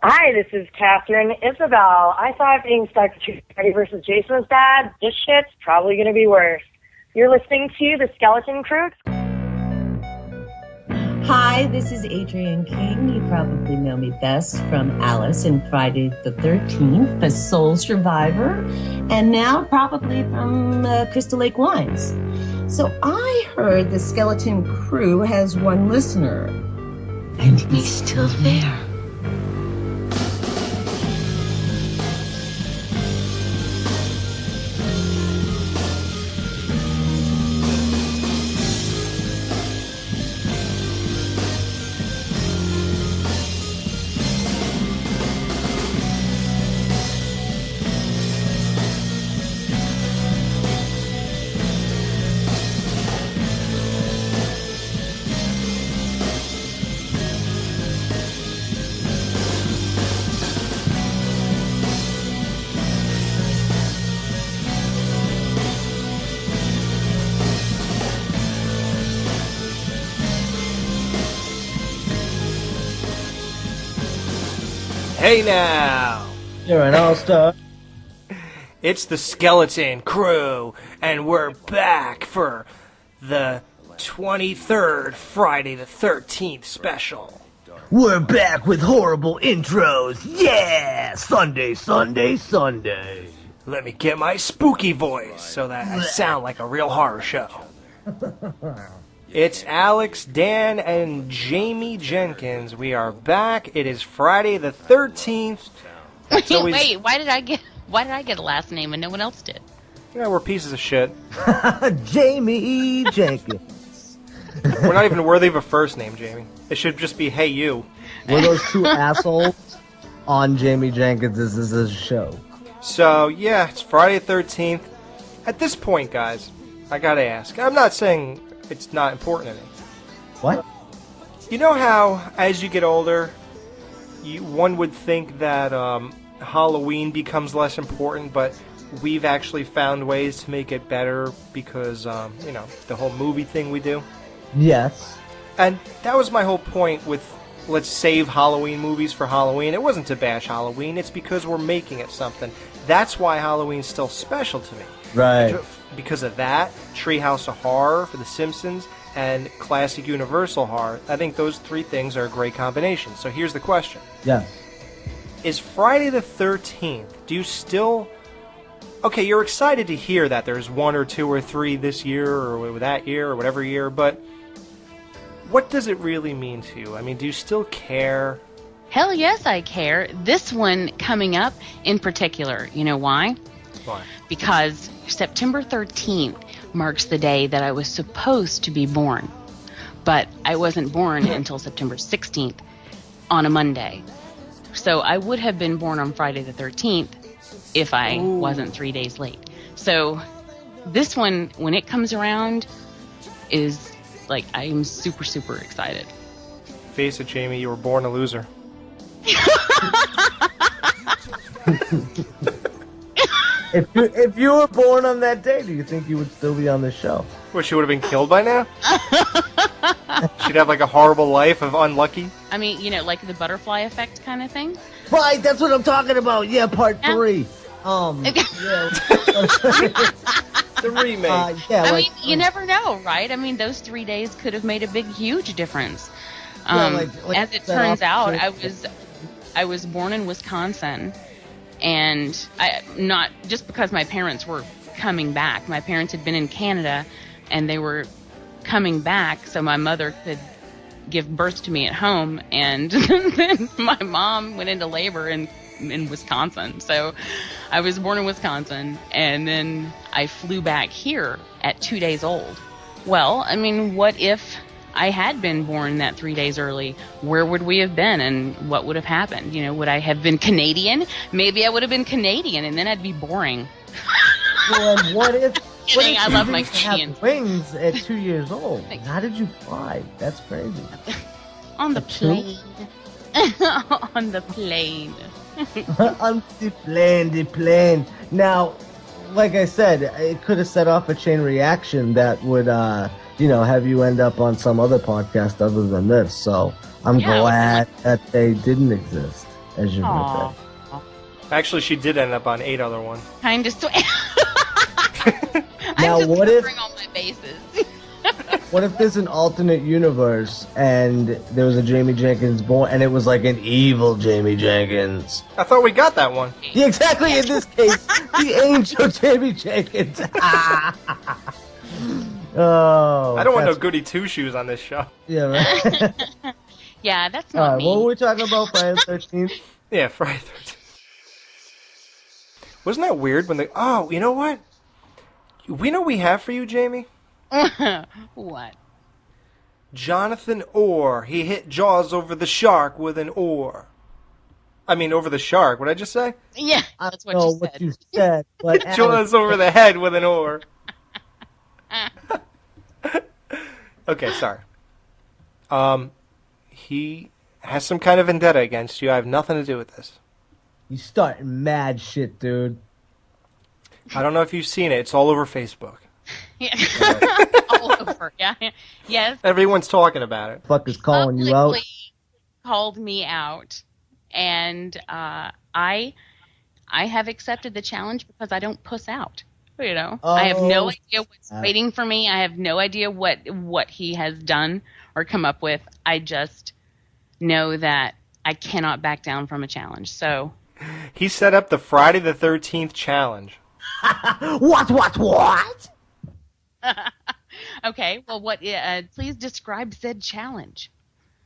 Hi, this is Catherine Isabel. I thought being stuck to Freddy vs. Jason was bad. This shit's probably going to be worse. You're listening to The Skeleton Crew. Hi, this is Adrienne King. You probably know me best from Alice in Friday the 13th, a soul survivor, and now probably from Crystal Lake Wines. So I heard The Skeleton Crew has one listener, and he's still there. Hey now! You're an all-star. It's the Skeleton Crew, and we're back for the 23rd Friday the 13th special. We're back with horrible intros. Yeah! Sunday, Sunday, Sunday. Let me get my spooky voice so that I sound like a real horror show. It's Alex, Dan, and Jamie Jenkins. We are back. It is Friday the 13th. Wait, why did I get a last name and no one else did? Yeah, we're pieces of shit. Jamie Jenkins. We're not even worthy of a first name, Jamie. It should just be, hey, you. We're those two assholes on Jamie Jenkins' show. So, yeah, it's Friday the 13th. At this point, guys, I gotta ask. I'm not saying it's not important to me. What? You know how, as you get older, one would think that Halloween becomes less important, but we've actually found ways to make it better because, the whole movie thing we do? Yes. And that was my whole point with let's save Halloween movies for Halloween. It wasn't to bash Halloween, it's because we're making it something. That's why Halloween's still special to me. Right. Because of that, Treehouse of Horror for The Simpsons, and classic Universal horror. I think those three things are a great combination. So here's the question. Yes. Is Friday the 13th, do you still... Okay, you're excited to hear that there's one or two or three this year or that year or whatever year, but what does it really mean to you? I mean, do you still care? Hell yes, I care. This one coming up in particular, you know why? Why? Because September 13th marks the day that I was supposed to be born. But I wasn't born until September 16th on a Monday. So I would have been born on Friday the 13th if I wasn't 3 days late. So this one, when it comes around, is like, I am super, super excited. Face it, Jamie, you were born a loser. If you were born on that day, do you think you would still be on the show? Well, she would have been killed by now? She'd have like a horrible life of unlucky? I mean, like the butterfly effect kind of thing? Right, that's what I'm talking about. Yeah, part 3. Yeah. The remake. I mean, you never know, right? I mean, those 3 days could have made a big, huge difference. As it turns out, I was born in Wisconsin, and not just because my parents were coming back. My parents had been in Canada, and they were coming back so my mother could give birth to me at home, and then my mom went into labor in Wisconsin. So I was born in Wisconsin, and then I flew back here at 2 days old. Well, I mean, what if I had been born that 3 days early? Where would we have been, and what would have happened? Would I have been Canadian? Maybe I would have been Canadian, and then I'd be boring. Well, what if I love my you Canadian. have wings at 2 years old? How did you fly? That's crazy. On the plane. On the plane. On the plane. Now, like I said, it could have set off a chain reaction that would, have you end up on some other podcast other than this. So I'm glad that they didn't exist, as you might say. Actually, she did end up on 8 other ones. Kind of sweet. Now, I'm just what if covering all my bases. What if there's an alternate universe and there was a Jamie Jenkins born, and it was like an evil Jamie Jenkins? I thought we got that one. Yeah, exactly. In this case, the angel Jamie Jenkins. Oh, I don't want no goody two-shoes on this show. Yeah, right. Yeah, that's not me. What were we talking about? Friday the 13th? Yeah, Friday the 13th. Wasn't that weird when they... Oh, you know what? We know we have for you, Jamie? What? Jonathan Orr. He hit Jaws over the shark with an oar. I mean, over the shark. What did I just say? Yeah, that's what I know you said. what you said. But Jaws over the head with an oar. Okay, sorry. He has some kind of vendetta against you. I have nothing to do with this. You starting mad shit, dude. I don't know if you've seen it. It's all over Facebook. Yeah. All over. Yeah. Yes. Everyone's talking about it. Fuck is calling you out. Called me out, and I have accepted the challenge because I don't puss out. I have no idea what's waiting for me. I have no idea what he has done or come up with. I just know that I cannot back down from a challenge. So he set up the Friday the 13th challenge. What? Okay. Well, please describe said challenge.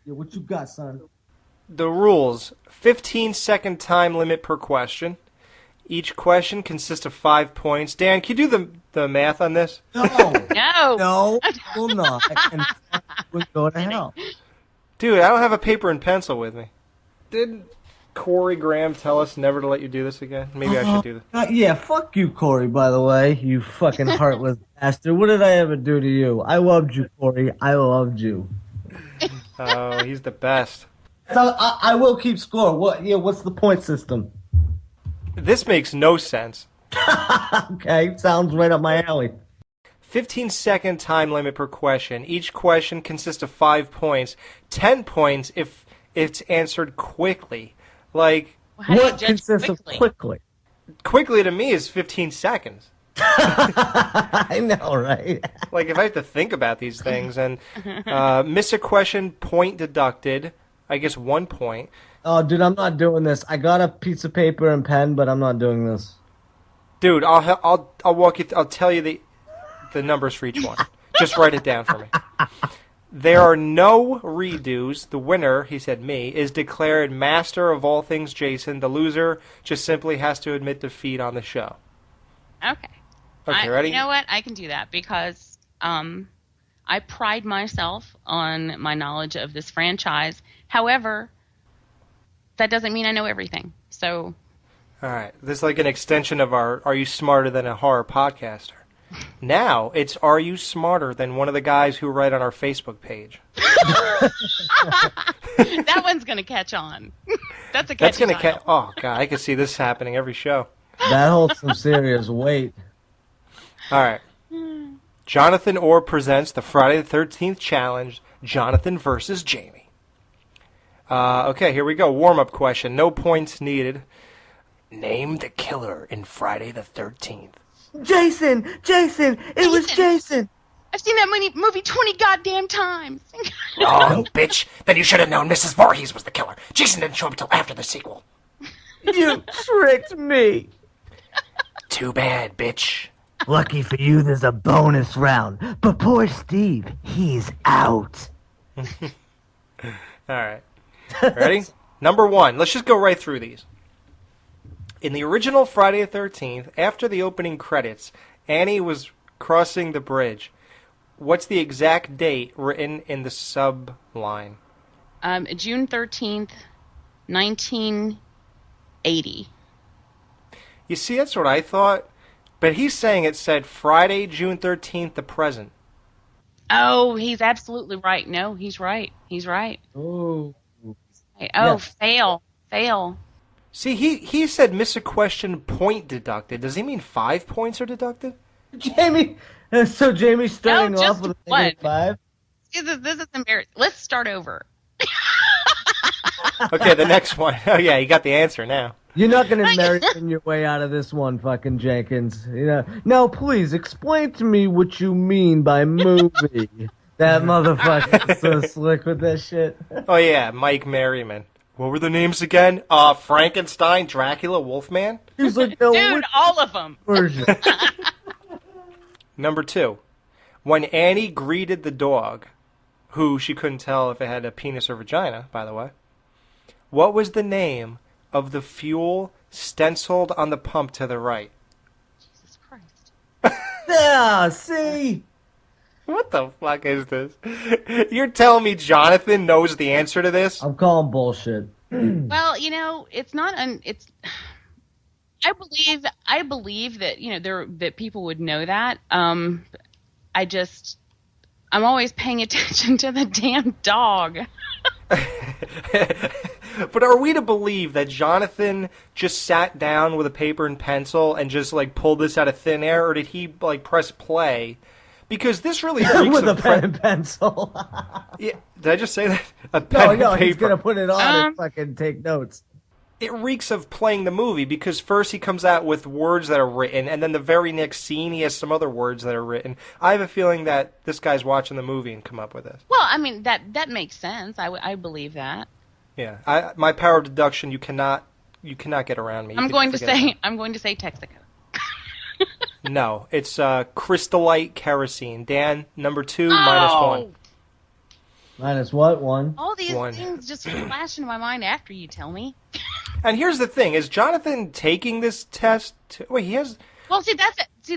Yeah, what you got, son? The rules: 15-second time limit per question. Each question consists of 5 points. Dan, can you do the math on this? No. No, will not. And we'll go to hell. Dude, I don't have a paper and pencil with me. Did Corey Graham tell us never to let you do this again? Maybe I should do this. Yeah, fuck you, Corey, by the way. You fucking heartless bastard. What did I ever do to you? I loved you, Corey. I loved you. Oh, he's the best. So I will keep score. What's the point system? This makes no sense. Okay, sounds right up my alley. 15-second time limit per question. Each question consists of 5 points. 10 points if it's answered quickly. Like, what consists of quickly? Quickly to me is 15 seconds. I know, right? Like, if I have to think about these things and miss a question, point deducted. I guess 1 point. Oh, dude, I'm not doing this. I got a piece of paper and pen, but I'm not doing this. Dude, I'll walk you. I'll tell you the numbers for each one. Just write it down for me. There are no redos. The winner, he said me, is declared master of all things Jason. The loser just simply has to admit defeat on the show. Okay. Okay, ready? You know what? I can do that because I pride myself on my knowledge of this franchise. However, that doesn't mean I know everything. So. All right. This is like an extension of our Are You Smarter Than a Horror Podcaster? Now, it's Are You Smarter Than one of the guys who write on our Facebook page? That one's going to catch on. That's a catchy title. Oh, God, I can see this happening every show. That holds some serious weight. All right. Jonathan Orr presents the Friday the 13th challenge, Jonathan versus Jamie. Okay, here we go. Warm-up question. No points needed. Name the killer in Friday the 13th. Jason! It was Jason! I've seen that movie 20 goddamn times. Oh, bitch. Then you should have known Mrs. Voorhees was the killer. Jason didn't show up until after the sequel. You tricked me! Too bad, bitch. Lucky for you, there's a bonus round. But poor Steve, he's out. All right. Ready? Number 1. Let's just go right through these. In the original Friday the 13th, after the opening credits, Annie was crossing the bridge. What's the exact date written in the subline? June 13th, 1980. You see, that's what I thought. But he's saying it said Friday, June 13th, the present. Oh, he's absolutely right. No, he's right. He's right. Oh. Yes. Fail. See, he said miss a question, point deducted. Does he mean 5 points are deducted? Jamie. So Jamie's starting off with a -5. This is embarrassing. Let's start over. Okay, the next one. Oh yeah, you got the answer now. You're not going to marathon your way out of this one, fucking Jenkins. Now, please explain to me what you mean by movie. That motherfucker's so slick with that shit. Oh yeah, Mike Merriman. What were the names again? Frankenstein, Dracula, Wolfman? He's like, no, dude, all of them. Version. Number 2. When Annie greeted the dog, who she couldn't tell if it had a penis or vagina, by the way, what was the name of the fuel stenciled on the pump to the right? Jesus Christ. Yeah, see? What the fuck is this? You're telling me Jonathan knows the answer to this? I'm calling bullshit. Well, it's not it's I believe that, that people would know that. I'm always paying attention to the damn dog. But are we to believe that Jonathan just sat down with a paper and pencil and just pulled this out of thin air, or did he press play? Because this really reeks with of a pen and pencil. Yeah, did I just say that? A pen and paper. He's gonna put it on and fucking take notes. It reeks of playing the movie, because first he comes out with words that are written, and then the very next scene he has some other words that are written. I have a feeling that this guy's watching the movie and come up with this. Well, I mean, that makes sense. I believe that. Yeah, my power of deduction, you cannot get around me. I'm going to say Texaco. No, it's Crystallite Kerosene. Dan, number 2, -1. Minus what? 1? All these things just flash into my mind after you tell me. And here's the thing: is Jonathan taking this test? Wait, he has. Well,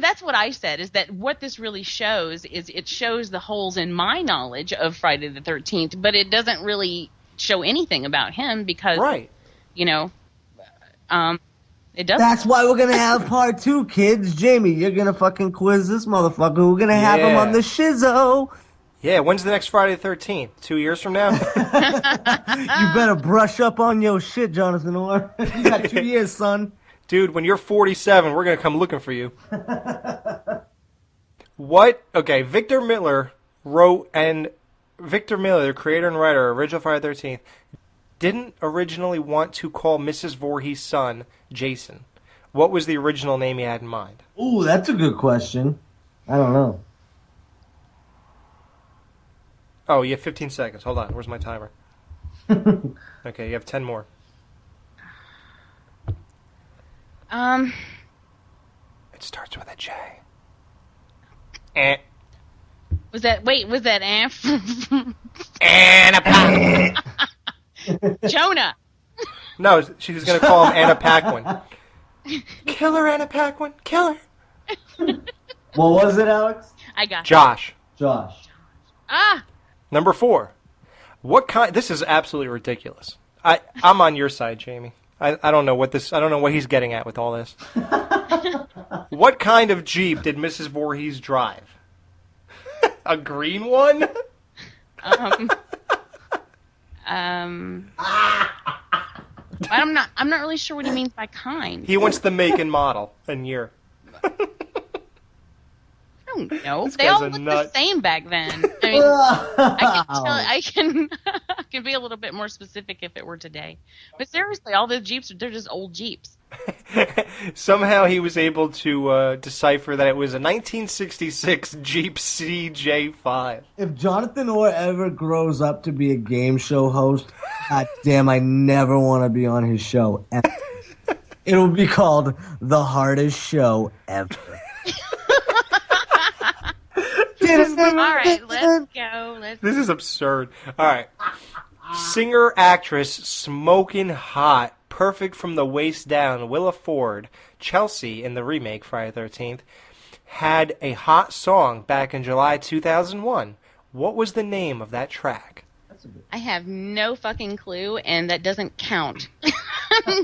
that's what I said. Is that what this really shows? Is it shows the holes in my knowledge of Friday the 13th, but it doesn't really show anything about him because, right? It doesn't. That's why we're gonna have part 2, kids. Jamie, you're gonna fucking quiz this motherfucker. We're gonna have him on the shizzo. Yeah, when's the next Friday the 13th? 2 years from now? You better brush up on your shit, Jonathan Orr. You got 2 years, son. Dude, when you're 47, we're going to come looking for you. What? Okay, Victor Miller, the creator and writer of original Friday the 13th, didn't originally want to call Mrs. Voorhees' son Jason. What was the original name he had in mind? Ooh, that's a good question. I don't know. Oh, you have 15 seconds. Hold on. Where's my timer? Okay, you have 10 more. It starts with a J. Was that Anna Jonah? No, she was going to call him Anna Paquin. Kill her, Anna Paquin. Kill her. What was it, Alex? I got Josh. Number 4. What kind? This is absolutely ridiculous. I'm on your side, Jamie. I don't know what he's getting at with all this. What kind of Jeep did Mrs. Voorhees drive? A green one? I'm not really sure what he means by kind. He wants the make and model and year. I don't know. They all looked the same back then. I mean, I can be a little bit more specific if it were today. But seriously, all the Jeeps, they're just old Jeeps. Somehow he was able to decipher that it was a 1966 Jeep CJ5. If Jonathan Orr ever grows up to be a game show host, god damn, I never want to be on his show ever. It'll be called The Hardest Show Ever. All right, let's go. This is absurd. All right. Singer-actress smoking hot, perfect from the waist down, Willa Ford, Chelsea in the remake Friday the 13th, had a hot song back in July 2001. What was the name of that track? I have no fucking clue, and that doesn't count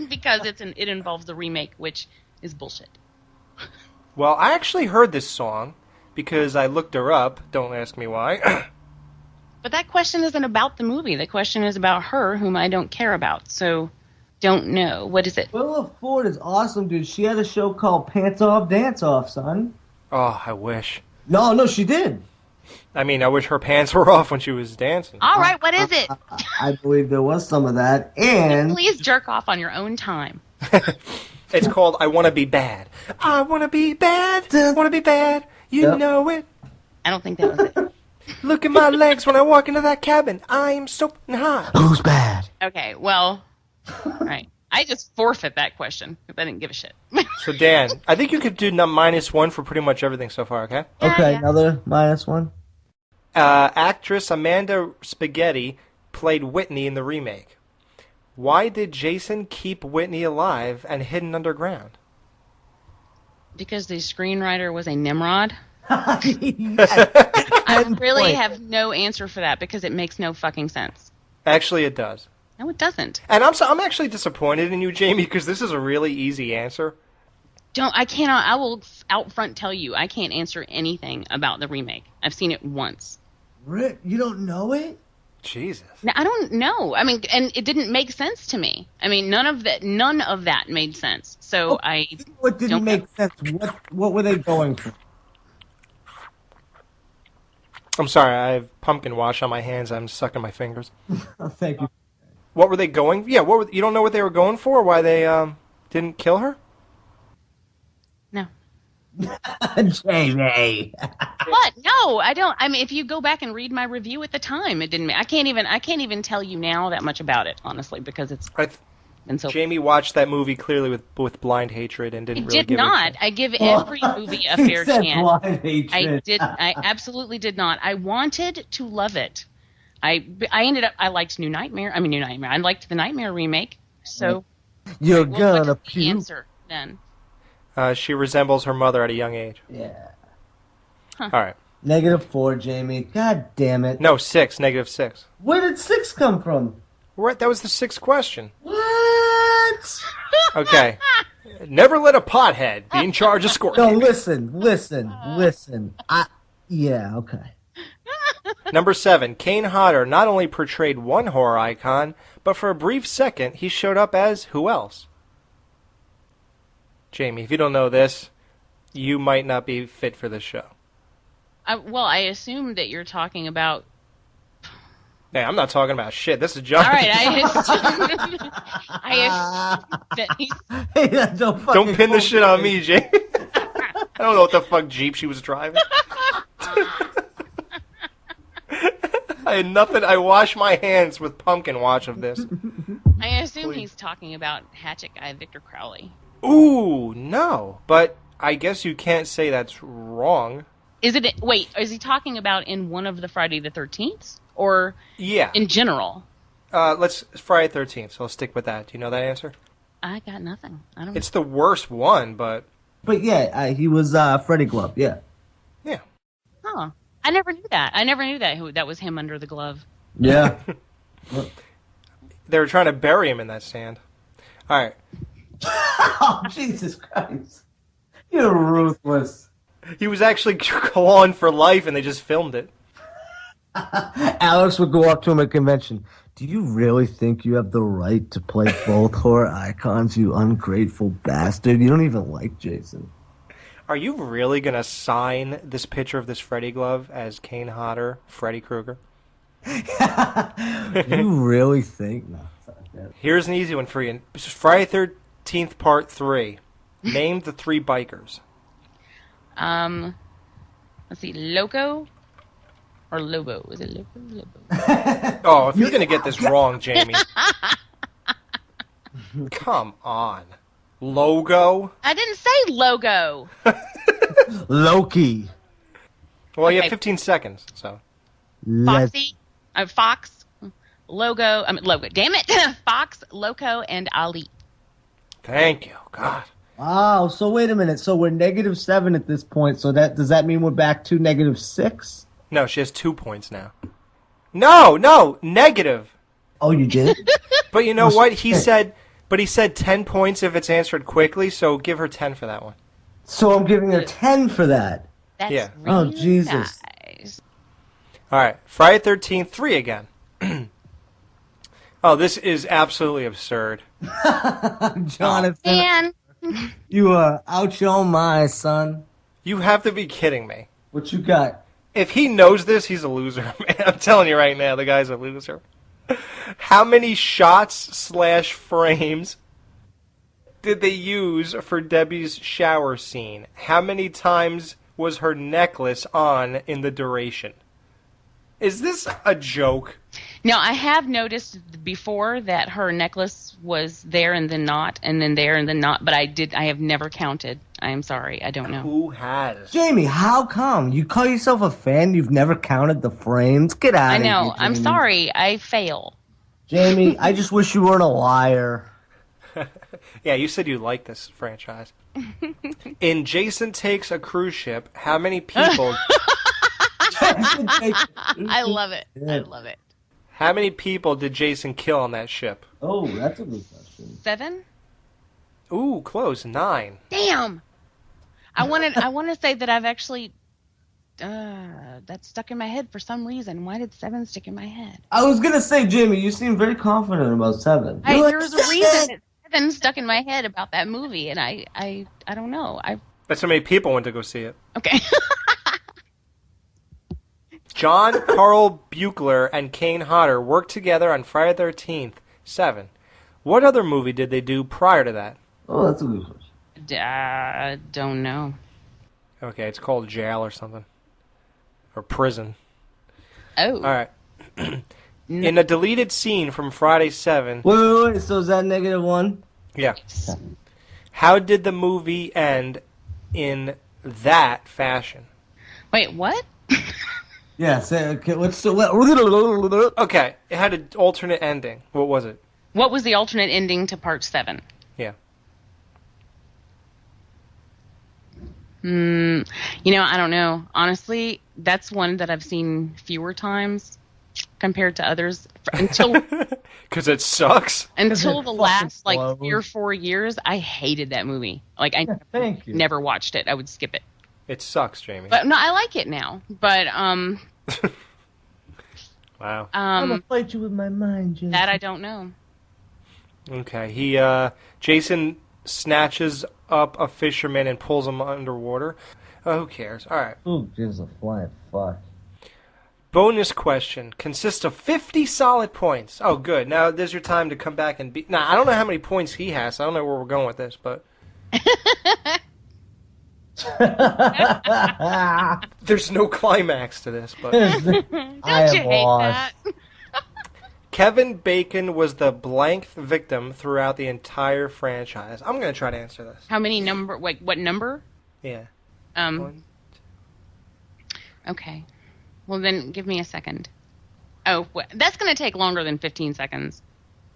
because it involves the remake, which is bullshit. Well, I actually heard this song because I looked her up. Don't ask me why. But that question isn't about the movie. The question is about her, whom I don't care about. So, don't know. What is it? Willa Ford is awesome, dude. She had a show called Pants Off, Dance Off, son. Oh, I wish. No, she did. I mean, I wish her pants were off when she was dancing. All right, what is it? I believe there was some of that, and Please jerk off on your own time. It's called I Want to Be Bad. I want to be bad. Want to be bad. You know it. I don't think that was it. Look at my legs when I walk into that cabin. I'm soaking hot. who's bad? Okay, well, all right. I just forfeit that question because I didn't give a shit. So, Dan, I think you could do -1 for pretty much everything so far, okay? Okay, yeah. another -1. Actress Amanda Spaghetti played Whitney in the remake. Why did Jason keep Whitney alive and hidden underground? Because the screenwriter was a Nimrod. Yes. I really have no answer for that because it makes no fucking sense. Actually, it does. No, it doesn't. And I'm actually disappointed in you, Jamie, because this is a really easy answer. I will out front tell you, I can't answer anything about the remake. I've seen it once. Rick, you don't know it? Jesus. Now, I don't know. I mean, and it didn't make sense to me. I mean, none of that made sense. So What didn't make sense? What were they going for? I'm sorry, I have pumpkin wash on my hands. I'm sucking my fingers. Oh, thank you. What were they going? Yeah, you don't know what they were going for? Why they didn't kill her? No. Jamie. What? No, I don't. I mean, if you go back and read my review at the time, it didn't. I can't even tell you now that much about it, honestly, because it's been so. Jamie watched that movie clearly with blind hatred and didn't really give not. I give every movie a fair chance. Blind hatred. I did. I absolutely did not. I wanted to love it. I ended up. I liked New Nightmare. I liked the Nightmare remake. So You're what's gonna the puke. answer then? She resembles her mother at a young age. Yeah. All right. -4, Jamie. God damn it. No, 6. -6. Where did 6 come from? That was the 6th question. What? Okay. Never let a pothead be in charge of scoring. No, listen. Yeah, okay. Number 7. Kane Hodder not only portrayed one horror icon, but for a brief second, he showed up as who else? Jamie, if you don't know this, you might not be fit for this show. I assume that you're talking about. Hey, I'm not talking about shit. This is John. All right, I assume that Don't pin the shit on me, Jamie. I don't know what the fuck Jeep she was driving. I had nothing. I wash my hands with pumpkin wash of this. I assume he's talking about Hatchet Guy Victor Crowley. Ooh, no. But I guess you can't say that's wrong. Is he talking about in one of the Friday the 13th? Or in general? Let's Friday the 13th, so I'll stick with that. Do you know that answer? I got nothing. I don't know. It's the worst one, but... But yeah, he was Freddy Glove, yeah. Yeah. Huh. I never knew that. That was him under the glove. Yeah. They were trying to bury him in that sand. All right. Oh, Jesus Christ. You're ruthless. He was actually clawing for life, and they just filmed it. Alex would go up to him at convention. Do you really think you have the right to play both horror icons, you ungrateful bastard? You don't even like Jason. Are you really going to sign this picture of this Freddy glove as Kane Hodder, Freddy Krueger? You really think? No. Here's an easy one for you. This is Friday 13th, Part 3. Name the 3 bikers. Let's see, Loco or Lobo? Is it Lobo? Oh, if you're going to get this wrong, Jamie. Come on. Logo? I didn't say logo. Loki. Well, you have 15 seconds, so. Foxy, Fox, Logo. Damn it, Fox, Loco, and Ali. Thank you, God. Wow, so wait a minute. So we're -7 at this point. So does that mean we're back to -6? No, she has 2 points now. No, negative. Oh, you did? But you know what? He said 10 points if it's answered quickly, so give her 10 for that one. So I'm giving her 10 for that. That's Yeah. really Oh, Jesus. nice. All right, Friday 13th, 3 again. Oh, this is absolutely absurd. Jonathan, And you are out your mind, son. You have to be kidding me. What you got? If he knows this, he's a loser, man. I'm telling you right now, the guy's a loser. How many shots/frames did they use for Debbie's shower scene? How many times was her necklace on in the duration? Is this a joke? Now, I have noticed before that her necklace was there and then not, and then there and then not, but I have never counted. I am sorry. I don't know. Who has? Jamie, how come? You call yourself a fan? You've never counted the frames? Get out of here, I know. Jamie. I'm sorry. I fail. Jamie, I just wish you weren't a liar. Yeah, you said you liked this franchise. In Jason Takes a Cruise Ship, how many people... I love it. I love it. How many people did Jason kill on that ship? Oh, that's a good question. 7? Ooh, close. 9. Damn. I want to say that I've actually that's stuck in my head for some reason. Why did 7 stick in my head? I was gonna say, Jamie, you seem very confident about 7. There's a reason that 7 stuck in my head about that movie, and I don't know. That's how many people went to go see it. Okay. John Carl Buechler and Kane Hodder worked together on Friday the 13th, 7. What other movie did they do prior to that? Oh, that's a good question. Don't know. Okay, it's called Jail or something. Or Prison. Oh. All right. In a deleted scene from Friday 7... Wait, so is that -1? Yeah. How did the movie end in that fashion? Wait, what? Yeah, okay, Okay, it had an alternate ending. What was it? What was the alternate ending to part 7? Yeah. I don't know. Honestly, that's one that I've seen fewer times compared to others. Until because it sucks. Until the last 3 blows. or 4 years, I hated that movie. Like I never watched it. I would skip it. It sucks, Jamie. But no, I like it now. But wow. I'm gonna fight you with my mind, Jamie. That I don't know. Okay, Jason snatches up a fisherman and pulls him underwater. Who cares? All right. Who gives a flying fuck? Bonus question consists of 50 solid points. Oh, good. Now there's your time to come back and beat. Now I don't know how many points he has. So I don't know where we're going with this, but there's no climax to this. But Don't you hate that? Kevin Bacon was the blank victim throughout the entire franchise. I'm going to try to answer this. How many number? Wait, what number? Yeah. Okay. Well, then give me a second. Oh, that's going to take longer than 15 seconds.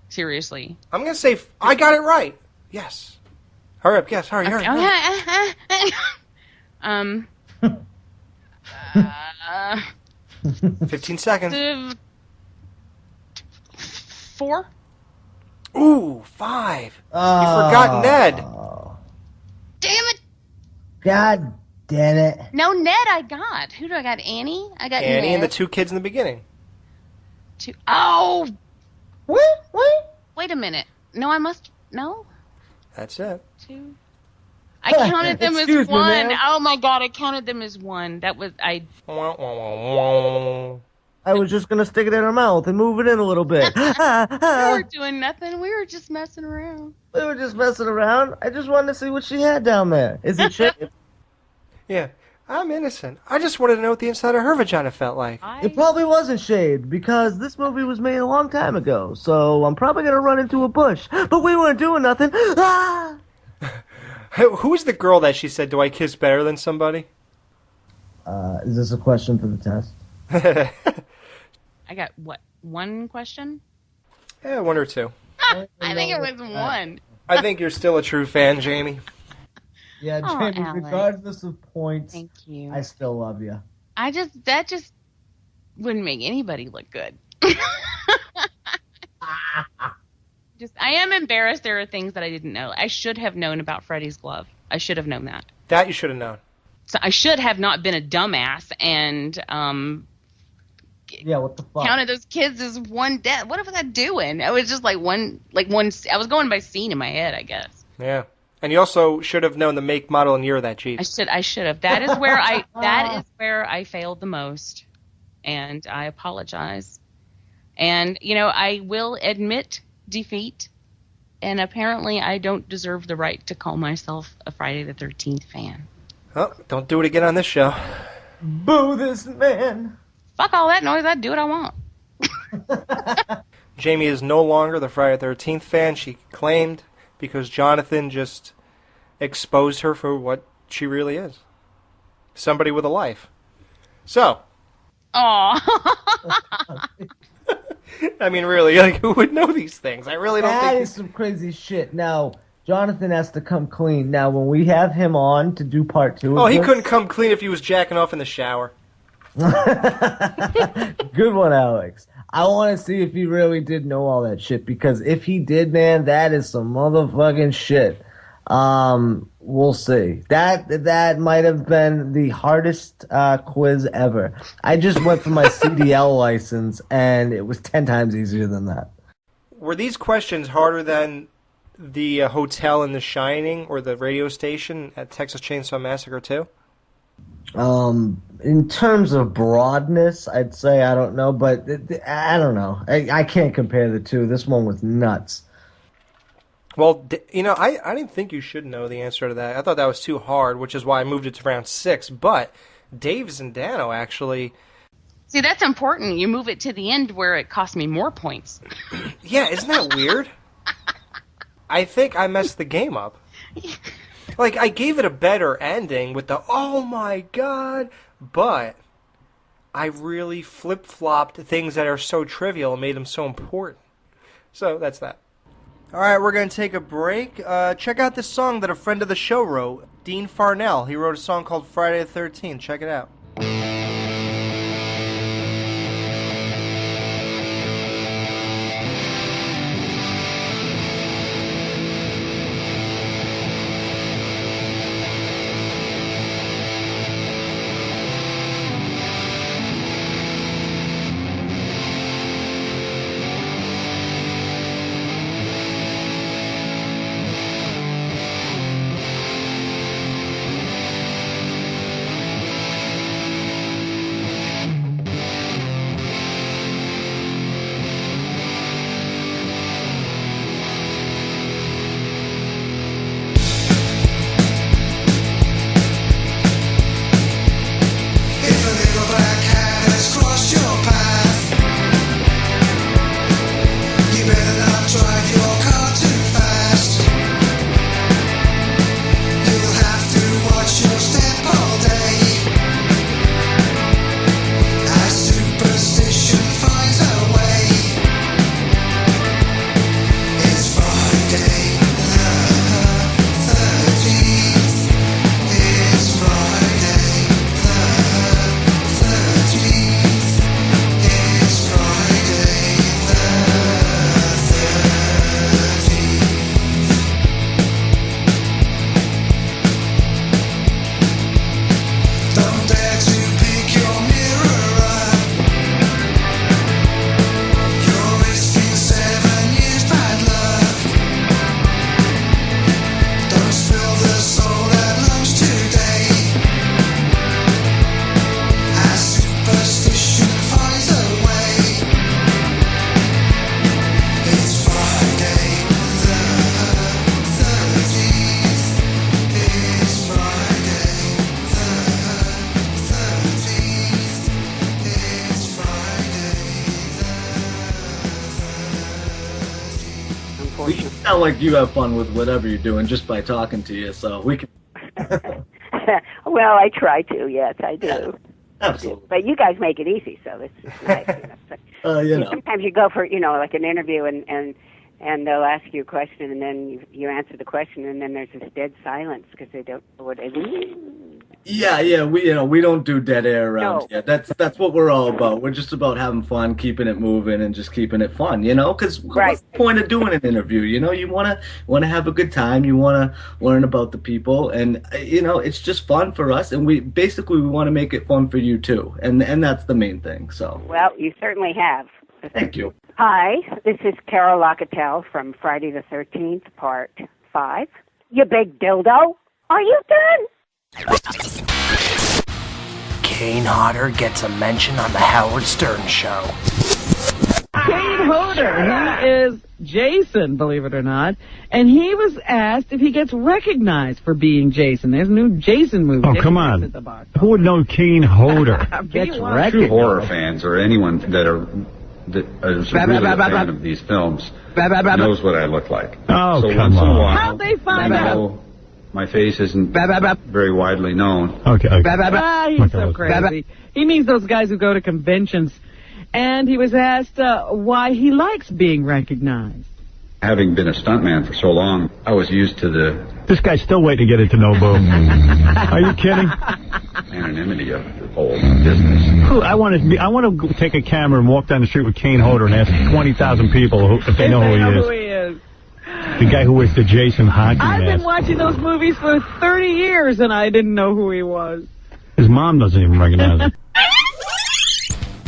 Seriously. I'm going to say I got it right. Yes. Hurry up. Yes, hurry. 15 seconds. 4? Ooh, 5. You forgot Ned. Damn it. God damn it. No, Ned I got. Who do I got? Annie? I got Annie Ned. and the 2 kids in the beginning. Oh! What? Wait a minute. No, I must... No? That's it. 2... I counted them as Excuse me, 1. ma'am. Oh my god, I counted them as 1. That was... I was just gonna stick it in her mouth and move it in a little bit. We were doing nothing. We were just messing around. We were just messing around. I just wanted to see what she had down there. Is it shit? Yeah. I'm innocent. I just wanted to know what the inside of her vagina felt like. It probably wasn't shade, because this movie was made a long time ago, so I'm probably gonna run into a bush. But we weren't doing nothing. Ah! Who was the girl that she said, "Do I kiss better than somebody"? Is this a question for the test? I got, what, 1 question? Yeah, 1 or 2. I think it was 1. I think you're still a true fan, Jamie. Yeah, Aw, Jamie, Alex. regardless of points, Thank you. I still love you. That just wouldn't make anybody look good. I am embarrassed there are things that I didn't know. I should have known about Freddy's glove. I should have known that. That you should have known. So I should have not been a dumbass and Yeah, what the fuck? counted those kids as 1 death. What was I doing? I was just like one. I was going by scene in my head, I guess. Yeah. And you also should have known the make, model, and year of that Jeep. I should have. That is where I failed the most, and I apologize. And I will admit defeat, and apparently I don't deserve the right to call myself a Friday the 13th fan. Oh, don't do it again on this show. Boo this man. Fuck all that noise. I do what I want. Jamie is no longer the Friday the 13th fan she claimed because Jonathan just exposed her for what she really is. Somebody with a life. So. Aw. I mean, really, like, who would know these things? I really don't think... That is some crazy shit. Now, Jonathan has to come clean. Now, when we have him on to do part 2 of he this... couldn't come clean if he was jacking off in the shower. Good one, Alex. I want to see if he really did know all that shit, because if he did, man, that is some motherfucking shit. We'll see. That might have been the hardest quiz ever. I just went for my CDL license, and it was 10 times easier than that. Were these questions harder than the hotel in The Shining or the radio station at Texas Chainsaw Massacre 2? In terms of broadness, I'd say I don't know, but I don't know. I can't compare the two. This one was nuts. Well, I didn't think you should know the answer to that. I thought that was too hard, which is why I moved it to round 6. But Dave Zindano actually... See, that's important. You move it to the end where it cost me more points. Yeah, isn't that weird? I think I messed the game up. Like, I gave it a better ending with the, oh my god, but I really flip-flopped things that are so trivial and made them so important. So, that's that. Alright, we're going to take a break. Check out this song that a friend of the show wrote, Dean Farnell. He wrote a song called Friday the 13th. Check it out. Sound like you have fun with whatever you're doing just by talking to you, so we can. Well, I try to. Yes, I do. Yeah, absolutely. But you guys make it easy, so this is nice. Sometimes you go for like an interview and they'll ask you a question and then you answer the question and then there's this dead silence because they don't know what it means. Yeah, we don't do dead air around No. here. That's what we're all about. We're just about having fun, keeping it moving, and just keeping it fun. Because what's the point of doing an interview? You want to have a good time. You want to learn about the people, and it's just fun for us. And we want to make it fun for you too, and that's the main thing. So. Well, you certainly have. Thank you. Hi, this is Carol Locatell from Friday the 13th, Part 5. you big dildo. Are you done? Kane Hodder gets a mention on the Howard Stern Show. Kane Hodder, he is Jason, believe it or not, and he was asked if he gets recognized for being Jason. There's a new Jason movie. Oh, come on. Who would know Kane Hodder? Gets True horror fans or anyone that is really a fan of these films knows what I look like. Oh, so come on. How'd they find out? My face isn't very widely known. Okay. He's so crazy. He means those guys who go to conventions. And he was asked why he likes being recognized. Having been a stuntman for so long, I was used to the... This guy's still waiting to get into Nobu. Are you kidding? Anonymity of the whole business. I want to take a camera and walk down the street with Kane Hodder and ask 20,000 people if they know who he is. The guy who wears the Jason hockey mask. I've been watching those movies for 30 years and I didn't know who he was. His mom doesn't even recognize him.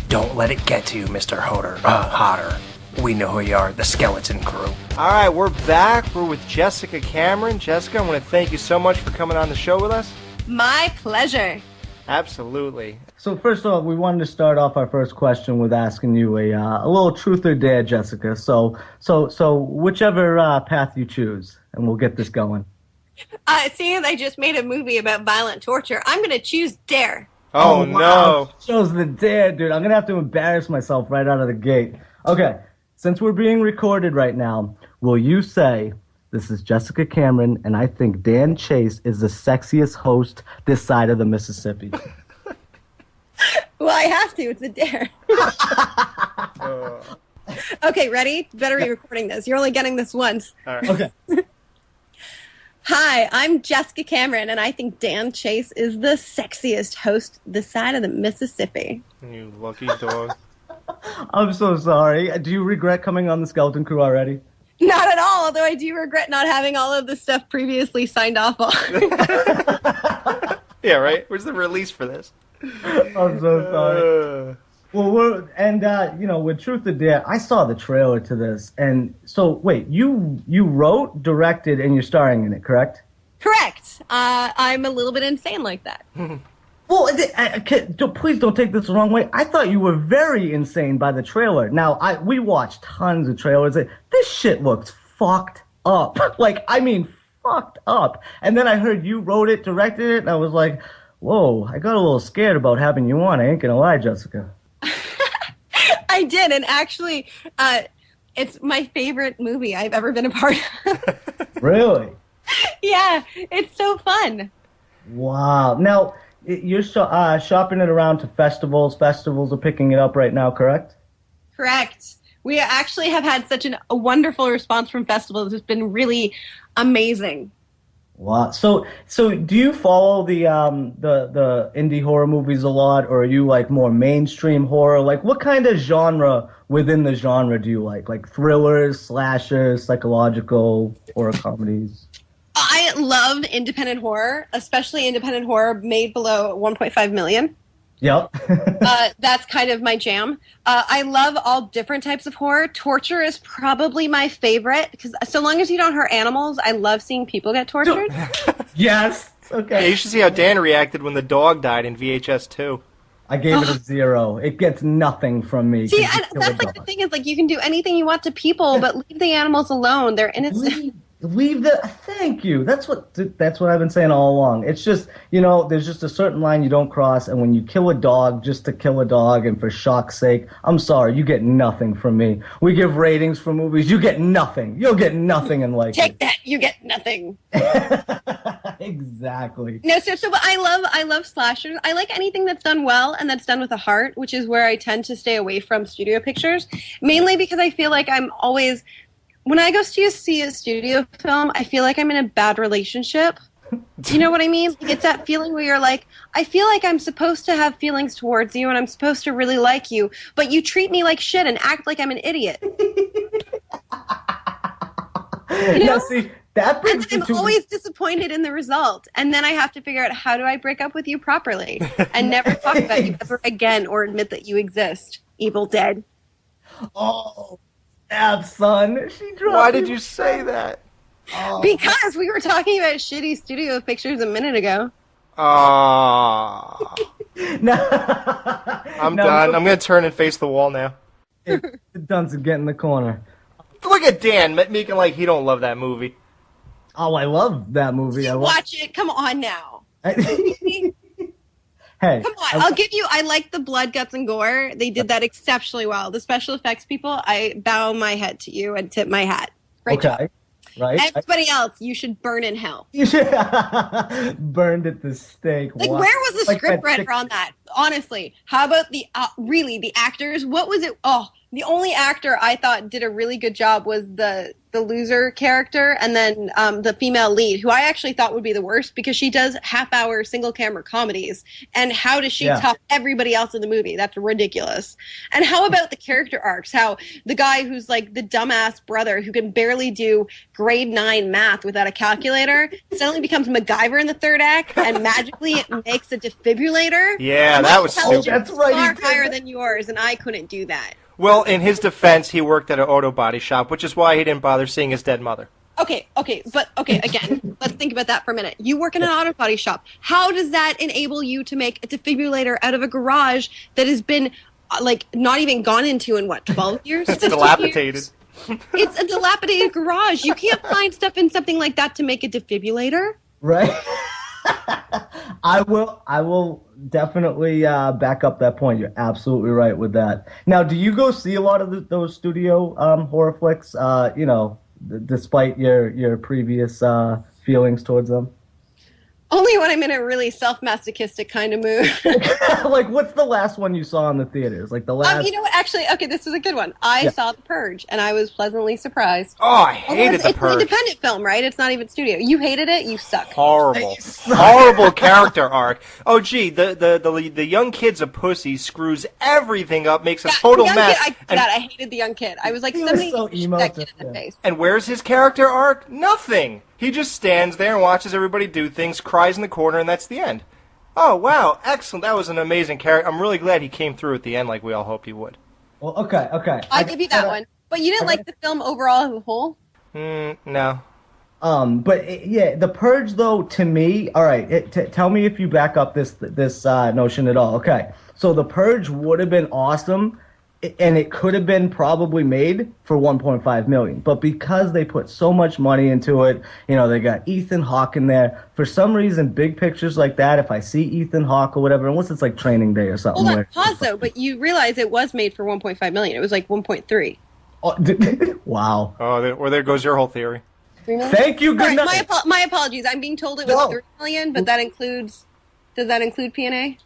Don't let it get to you, Mr. Hodder. We know who you are, the Skeleton Crew. All right, we're back. We're with Jessica Cameron. Jessica, I want to thank you so much for coming on the show with us. My pleasure. Absolutely. So first of all, we wanted to start off our first question with asking you a little truth or dare, Jessica. So whichever path you choose, and we'll get this going. Seeing as I just made a movie about violent torture, I'm going to choose dare. Oh, wow. No. Chose the dare, dude. I'm going to have to embarrass myself right out of the gate. Okay, since we're being recorded right now, will you say, this is Jessica Cameron, and I think Dan Chase is the sexiest host this side of the Mississippi? Well, I have to. It's a dare. Okay, ready? Better be recording this. You're only getting this once. All right. Okay. Hi, I'm Jessica Cameron, and I think Dan Chase is the sexiest host this side of the Mississippi. You lucky dog. I'm so sorry. Do you regret coming on the Skeleton Crew already? Not at all, although I do regret not having all of the stuff previously signed off on. Yeah, right? Where's the release for this? I'm so sorry. Well, with Truth or Dare, I saw the trailer to this, and so wait, you wrote, directed, and you're starring in it, correct? Correct. I'm a little bit insane like that. Well, please don't take this the wrong way. I thought you were very insane by the trailer. Now, we watched tons of trailers. This shit looks fucked up. Fucked up. And then I heard you wrote it, directed it, and I was like, whoa, I got a little scared about having you on. I ain't gonna lie, Jessica. I did, and actually, it's my favorite movie I've ever been a part of. Really? Yeah, it's so fun. Wow. Now, you're shopping it around to festivals. Festivals are picking it up right now, correct? Correct. We actually have had such a wonderful response from festivals. It's been really amazing. Wow. So do you follow the indie horror movies a lot, or are you like more mainstream horror? Like, what kind of genre within the genre do you like? Like thrillers, slashers, psychological horror comedies? I love independent horror, especially independent horror made below 1.5 million. Yep. That's kind of my jam. I love all different types of horror. Torture is probably my favorite, because so long as you don't hurt animals, I love seeing people get tortured. Yes. Okay. Yeah, you should see how Dan reacted when the dog died in VHS 2. I gave it a 0. It gets nothing from me. See, and that's like the thing is, like, you can do anything you want to people, but leave the animals alone. They're innocent. Thank you. That's what I've been saying all along. It's just, there's just a certain line you don't cross, and when you kill a dog just to kill a dog and for shock's sake, I'm sorry, you get nothing from me. We give ratings for movies, you get nothing. You'll get nothing in like Take that, you get nothing. Exactly. No, so I love slashers. I like anything that's done well and that's done with a heart, which is where I tend to stay away from studio pictures, mainly because I feel like I'm always, when I go see a studio film, I feel like I'm in a bad relationship. You know what I mean? It's that feeling where you're like, I feel like I'm supposed to have feelings towards you and I'm supposed to really like you, but you treat me like shit and act like I'm an idiot. Now, see, that brings and I'm always disappointed in the result. And then I have to figure out, how do I break up with you properly and never talk about you ever again or admit that you exist, Evil Dead. Oh, son. She dropped Why did you say that? Because we were talking about shitty studio pictures a minute ago. I'm done. I'm going to turn and face the wall now. Dunce get in the corner. Look at Dan making like he don't love that movie. Oh, I love that movie. Watch it. Come on now. Hey, come on. I'll give you. I like the blood, guts, and gore. They did that exceptionally well. The special effects people, I bow my head to you and tip my hat. Great job. Right. Everybody else, you should burn in hell. You should burned at the stake. Like, where was the script writer on that? Honestly, how about the actors? What was it? Oh, the only actor I thought did a really good job was the loser character, and then the female lead, who I actually thought would be the worst because she does half-hour single-camera comedies. And how does she top everybody else in the movie? That's ridiculous. And how about the character arcs? How the guy who's like the dumbass brother who can barely do grade 9 math without a calculator suddenly becomes MacGyver in the third act and magically makes a defibrillator? Yeah, that was stupid. That's right. Far higher than yours, and I couldn't do that. Well, in his defense, he worked at an auto body shop, which is why he didn't bother seeing his dead mother. Okay, again, let's think about that for a minute. You work in an auto body shop. How does that enable you to make a defibrillator out of a garage that has been, not even gone into in, 12 years? It's dilapidated. It's a dilapidated garage. You can't find stuff in something like that to make a defibrillator. Right? I will definitely back up that point. You're absolutely right with that. Now, do you go see a lot of those studio horror flicks, despite your previous feelings towards them? Only when I'm in a really self-masochistic kind of mood. Like, what's the last one you saw in the theaters? Like the last. You know what? Actually, okay, this is a good one. I saw The Purge, and I was pleasantly surprised. Oh, I hated The Purge. It's an independent film, right? It's not even studio. You hated it? You suck. Horrible. Horrible character arc. Oh, gee, the young kid's a pussy, screws everything up, makes a total mess. I hated the young kid. I was like, somebody shoot that kid in the face. And where's his character arc? Nothing. He just stands there and watches everybody do things, cries in the corner, and that's the end. Oh, wow. Excellent. That was an amazing character. I'm really glad he came through at the end like we all hoped he would. Well, okay. I'll give you that one. But you didn't like the film overall as a whole? No. But The Purge, though, to me, all right, tell me if you back up this notion at all. Okay. So The Purge would have been awesome, and it could have been probably made for $1.5 million. But because they put so much money into it, they got Ethan Hawke in there. For some reason, big pictures like that, if I see Ethan Hawke or whatever, unless it's like Training Day or something. Hold on, pause though, but you realize it was made for $1.5 million. It was like 1.3. Oh, wow. Oh, there goes your whole theory. Thank you, good night. My apologies. I'm being told it was $3 million, but does that include P&A?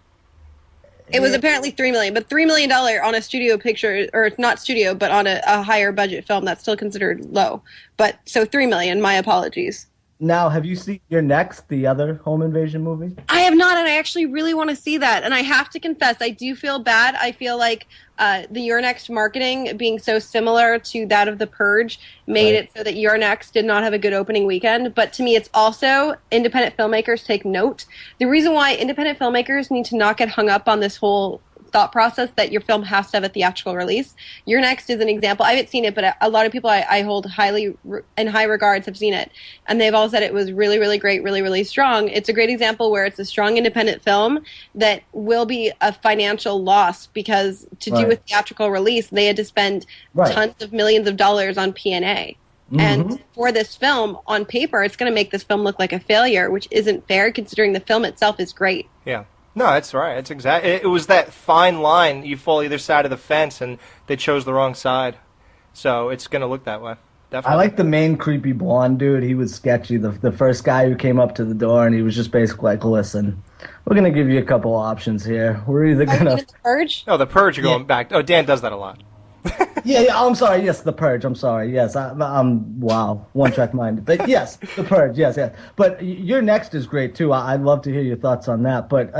It was apparently $3 million, but $3 million on a studio picture, or not studio, but on a higher budget film, that's still considered low. But so $3 million. My apologies. Now, have you seen Your Next, the other home invasion movie? I have not, and I actually really want to see that. And I have to confess, I do feel bad. I feel like the Your Next marketing being so similar to that of The Purge made it so that Your Next did not have a good opening weekend. But to me, it's also independent filmmakers take note. The reason why independent filmmakers need to not get hung up on this whole thought process that your film has to have a theatrical release. Your Next is an example. I haven't seen it, but a lot of people I hold highly in high regards have seen it, and they've all said it was really, really great, really, really strong. It's a great example where it's a strong independent film that will be a financial loss because to do a theatrical release, they had to spend tons of millions of dollars on P&A. Mm-hmm. And for this film, on paper, it's going to make this film look like a failure, which isn't fair considering the film itself is great. Yeah. No, that's right. It's exactly. It was that fine line. You fall either side of the fence, and they chose the wrong side. So it's going to look that way. Definitely. I like the main creepy blonde dude. He was sketchy. The first guy who came up to the door, and he was just basically like, listen, we're going to give you a couple options here. We're either going to... The Purge? Oh, The Purge, you're going back. Oh, Dan does that a lot. Yeah, I'm sorry. Yes, The Purge. I'm sorry. Yes, I'm wow, one-track mind. But yes, The Purge. Yes. But Your Next is great too. I'd love to hear your thoughts on that. But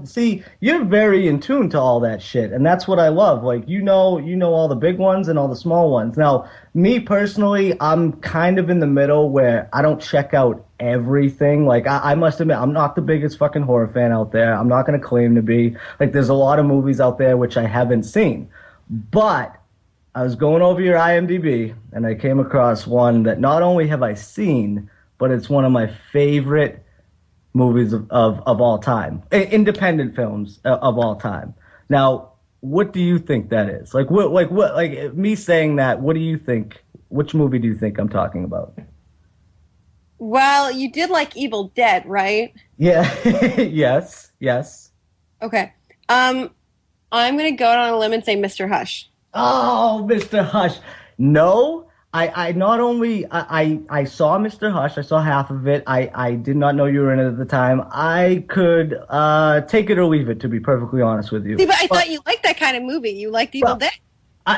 see, you're very in tune to all that shit, and that's what I love. Like you know all the big ones and all the small ones. Now, me personally, I'm kind of in the middle where I don't check out everything. Like I must admit, I'm not the biggest fucking horror fan out there. I'm not going to claim to be. Like there's a lot of movies out there which I haven't seen, but I was going over your IMDb, and I came across one that not only have I seen, but it's one of my favorite movies of all time, independent films of all time. Now, what do you think that is? Like me saying that, what do you think? Which movie do you think I'm talking about? Well, you did like Evil Dead, right? Yeah. Yes. Okay. I'm going to go out on a limb and say Mr. Hush. Oh, Mr. Hush. No, I not only, I saw Mr. Hush, I saw half of it. I did not know you were in it at the time. I could take it or leave it, to be perfectly honest with you. See, but I thought you liked that kind of movie. You liked Evil Dead.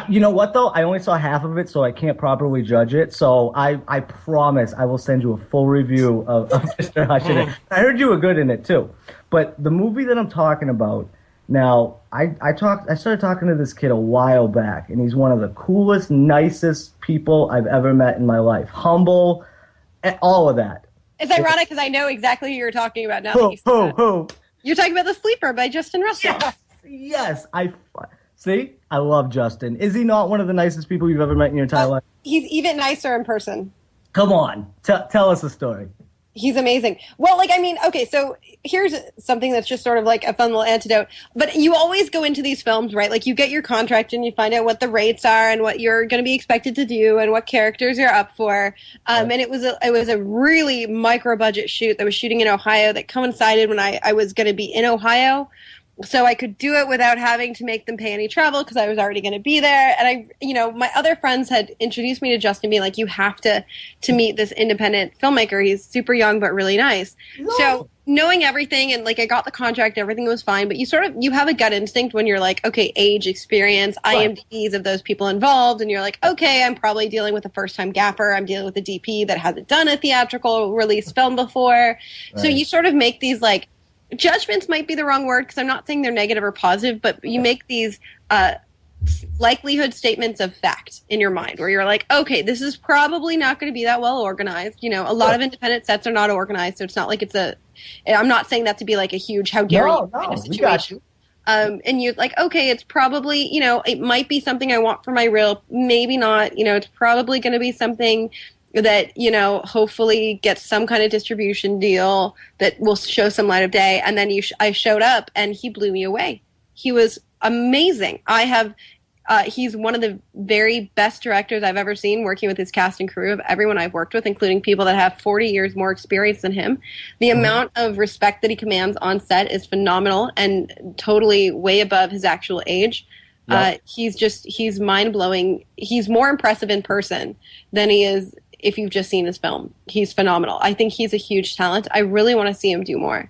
You know what, though? I only saw half of it, so I can't properly judge it. So I promise I will send you a full review of Mr. Hush in it. I heard you were good in it, too. But the movie that I'm talking about, now, I started talking to this kid a while back, and he's one of the coolest, nicest people I've ever met in my life. Humble, all of that. It's ironic because I know exactly who you're talking about now. Who? You're talking about The Sleeper by Justin Russell. Yes. See? I love Justin. Is he not one of the nicest people you've ever met in your entire life? He's even nicer in person. Come on. Tell us a story. He's amazing. Well, okay, so here's something that's just sort of like a fun little antidote. But you always go into these films, right? Like you get your contract and you find out what the rates are and what you're going to be expected to do and what characters you're up for. And it was a really micro budget shoot that was shooting in Ohio that coincided when I was going to be in Ohio. So I could do it without having to make them pay any travel because I was already going to be there. And my other friends had introduced me to Justin, being like, you have to meet this independent filmmaker. He's super young, but really nice. No. So knowing everything and I got the contract, everything was fine. But you have a gut instinct when you're like, okay, age, experience, IMDb's of those people involved. And you're like, okay, I'm probably dealing with a first time gaffer. I'm dealing with a DP that hasn't done a theatrical release film before. Right. So you sort of make these judgments might be the wrong word because I'm not saying they're negative or positive, but you make these likelihood statements of fact in your mind where you're like, okay, this is probably not going to be that well organized. A lot of independent sets are not organized, so it's not like I'm not saying that to be like a huge how dare you kind of situation. And you're like, okay, it's probably, it might be something I want for my reel, maybe not, it's probably going to be something that, hopefully gets some kind of distribution deal that will show some light of day. And then I showed up and he blew me away. He was amazing. He's one of the very best directors I've ever seen, working with his cast and crew of everyone I've worked with, including people that have 40 years more experience than him. The amount of respect that he commands on set is phenomenal and totally way above his actual age. Yep. He's mind-blowing. He's more impressive in person than he is if you've just seen his film. He's phenomenal. I think he's a huge talent. I really want to see him do more.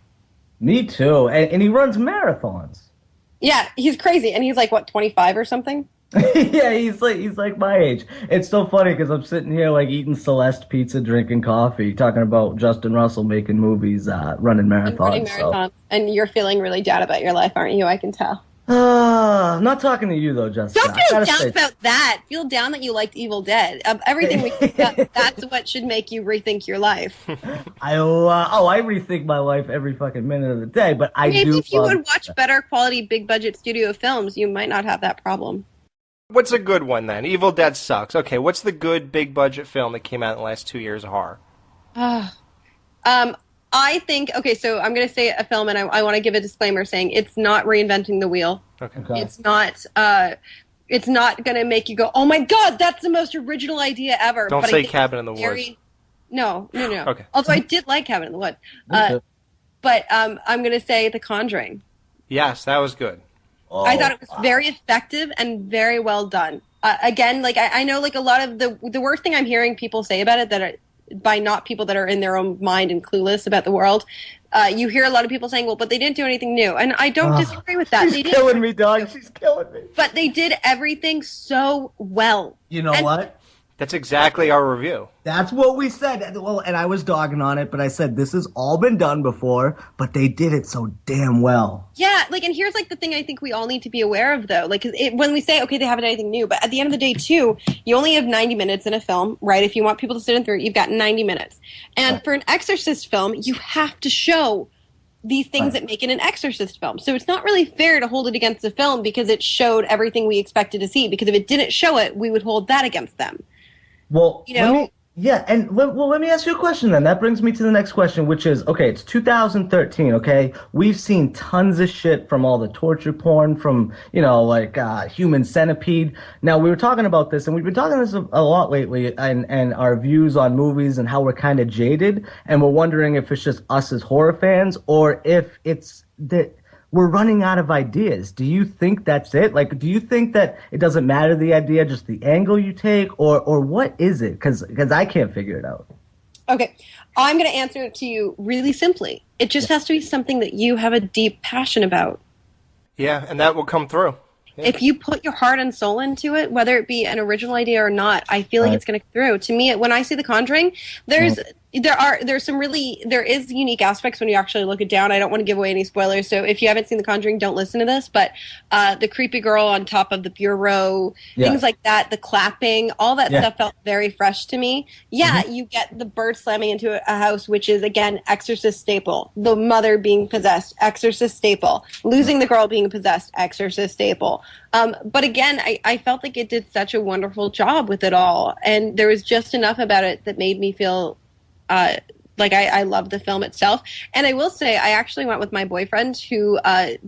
Me too. And he runs marathons. Yeah, he's crazy. And he's 25 or something? Yeah, he's like my age. It's so funny because I'm sitting here eating Celeste pizza, drinking coffee, talking about Justin Russell making movies, running marathons. And you're feeling really down about your life, aren't you? I can tell. I'm not talking to you, though, Justin. Don't feel down about that. Feel down that you liked Evil Dead. Everything we discussed, that's what should make you rethink your life. I rethink my life every fucking minute of the day, but Maybe if you would watch better quality, big-budget studio films, you might not have that problem. What's a good one, then? Evil Dead sucks. Okay, what's the good, big-budget film that came out in the last 2 years of horror? I think, okay, so I'm going to say a film, and I want to give a disclaimer saying it's not reinventing the wheel. Okay. It's not going to make you go, oh my God, that's the most original idea ever. Don't say Cabin in the Woods. No. Okay. Although I did like Cabin in the Woods. But I'm going to say The Conjuring. Yes, that was good. Oh, I thought it was very effective and very well done. Again, I know a lot of the worst thing I'm hearing people say about it that are by not people that are in their own mind and clueless about the world. You hear a lot of people saying, well, but they didn't do anything new. And I don't disagree with that. She's killing me, dog. She's killing me. But they did everything so well. You know what? That's exactly our review. That's what we said. Well, and I was dogging on it, but I said this has all been done before, but they did it so damn well. Yeah, and here's the thing I think we all need to be aware of, though. When we say, okay, they haven't done anything new, but at the end of the day, too, you only have 90 minutes in a film, right? If you want people to sit in through it, you've got 90 minutes. And for an Exorcist film, you have to show these things that make it an Exorcist film. So it's not really fair to hold it against the film because it showed everything we expected to see. Because if it didn't show it, we would hold that against them. Well, let me ask you a question then. That brings me to the next question, which is, okay, it's 2013, okay? We've seen tons of shit from all the torture porn, from, Human Centipede. Now, we were talking about this, and we've been talking this a lot lately, and our views on movies and how we're kind of jaded, and we're wondering if it's just us as horror fans, or if it's that we're running out of ideas. Do you think that's it? Like, do you think that it doesn't matter the idea, just the angle you take, or what is it? Because I can't figure it out. Okay, I'm going to answer it to you really simply. It just has to be something that you have a deep passion about. Yeah, and that will come through. Yeah. If you put your heart and soul into it, whether it be an original idea or not, I feel like it's going to come through. To me, when I see The Conjuring, there is unique aspects when you actually look it down. I don't want to give away any spoilers, so if you haven't seen The Conjuring, don't listen to this. But the creepy girl on top of the bureau, things like that, the clapping, all that stuff felt very fresh to me. Yeah, you get the bird slamming into a house, which is, again, Exorcist staple. The mother being possessed, Exorcist staple. Losing the girl being possessed, Exorcist staple. But again, I felt like it did such a wonderful job with it all, and there was just enough about it that made me feel like I love the film itself. And I will say, I actually went with my boyfriend who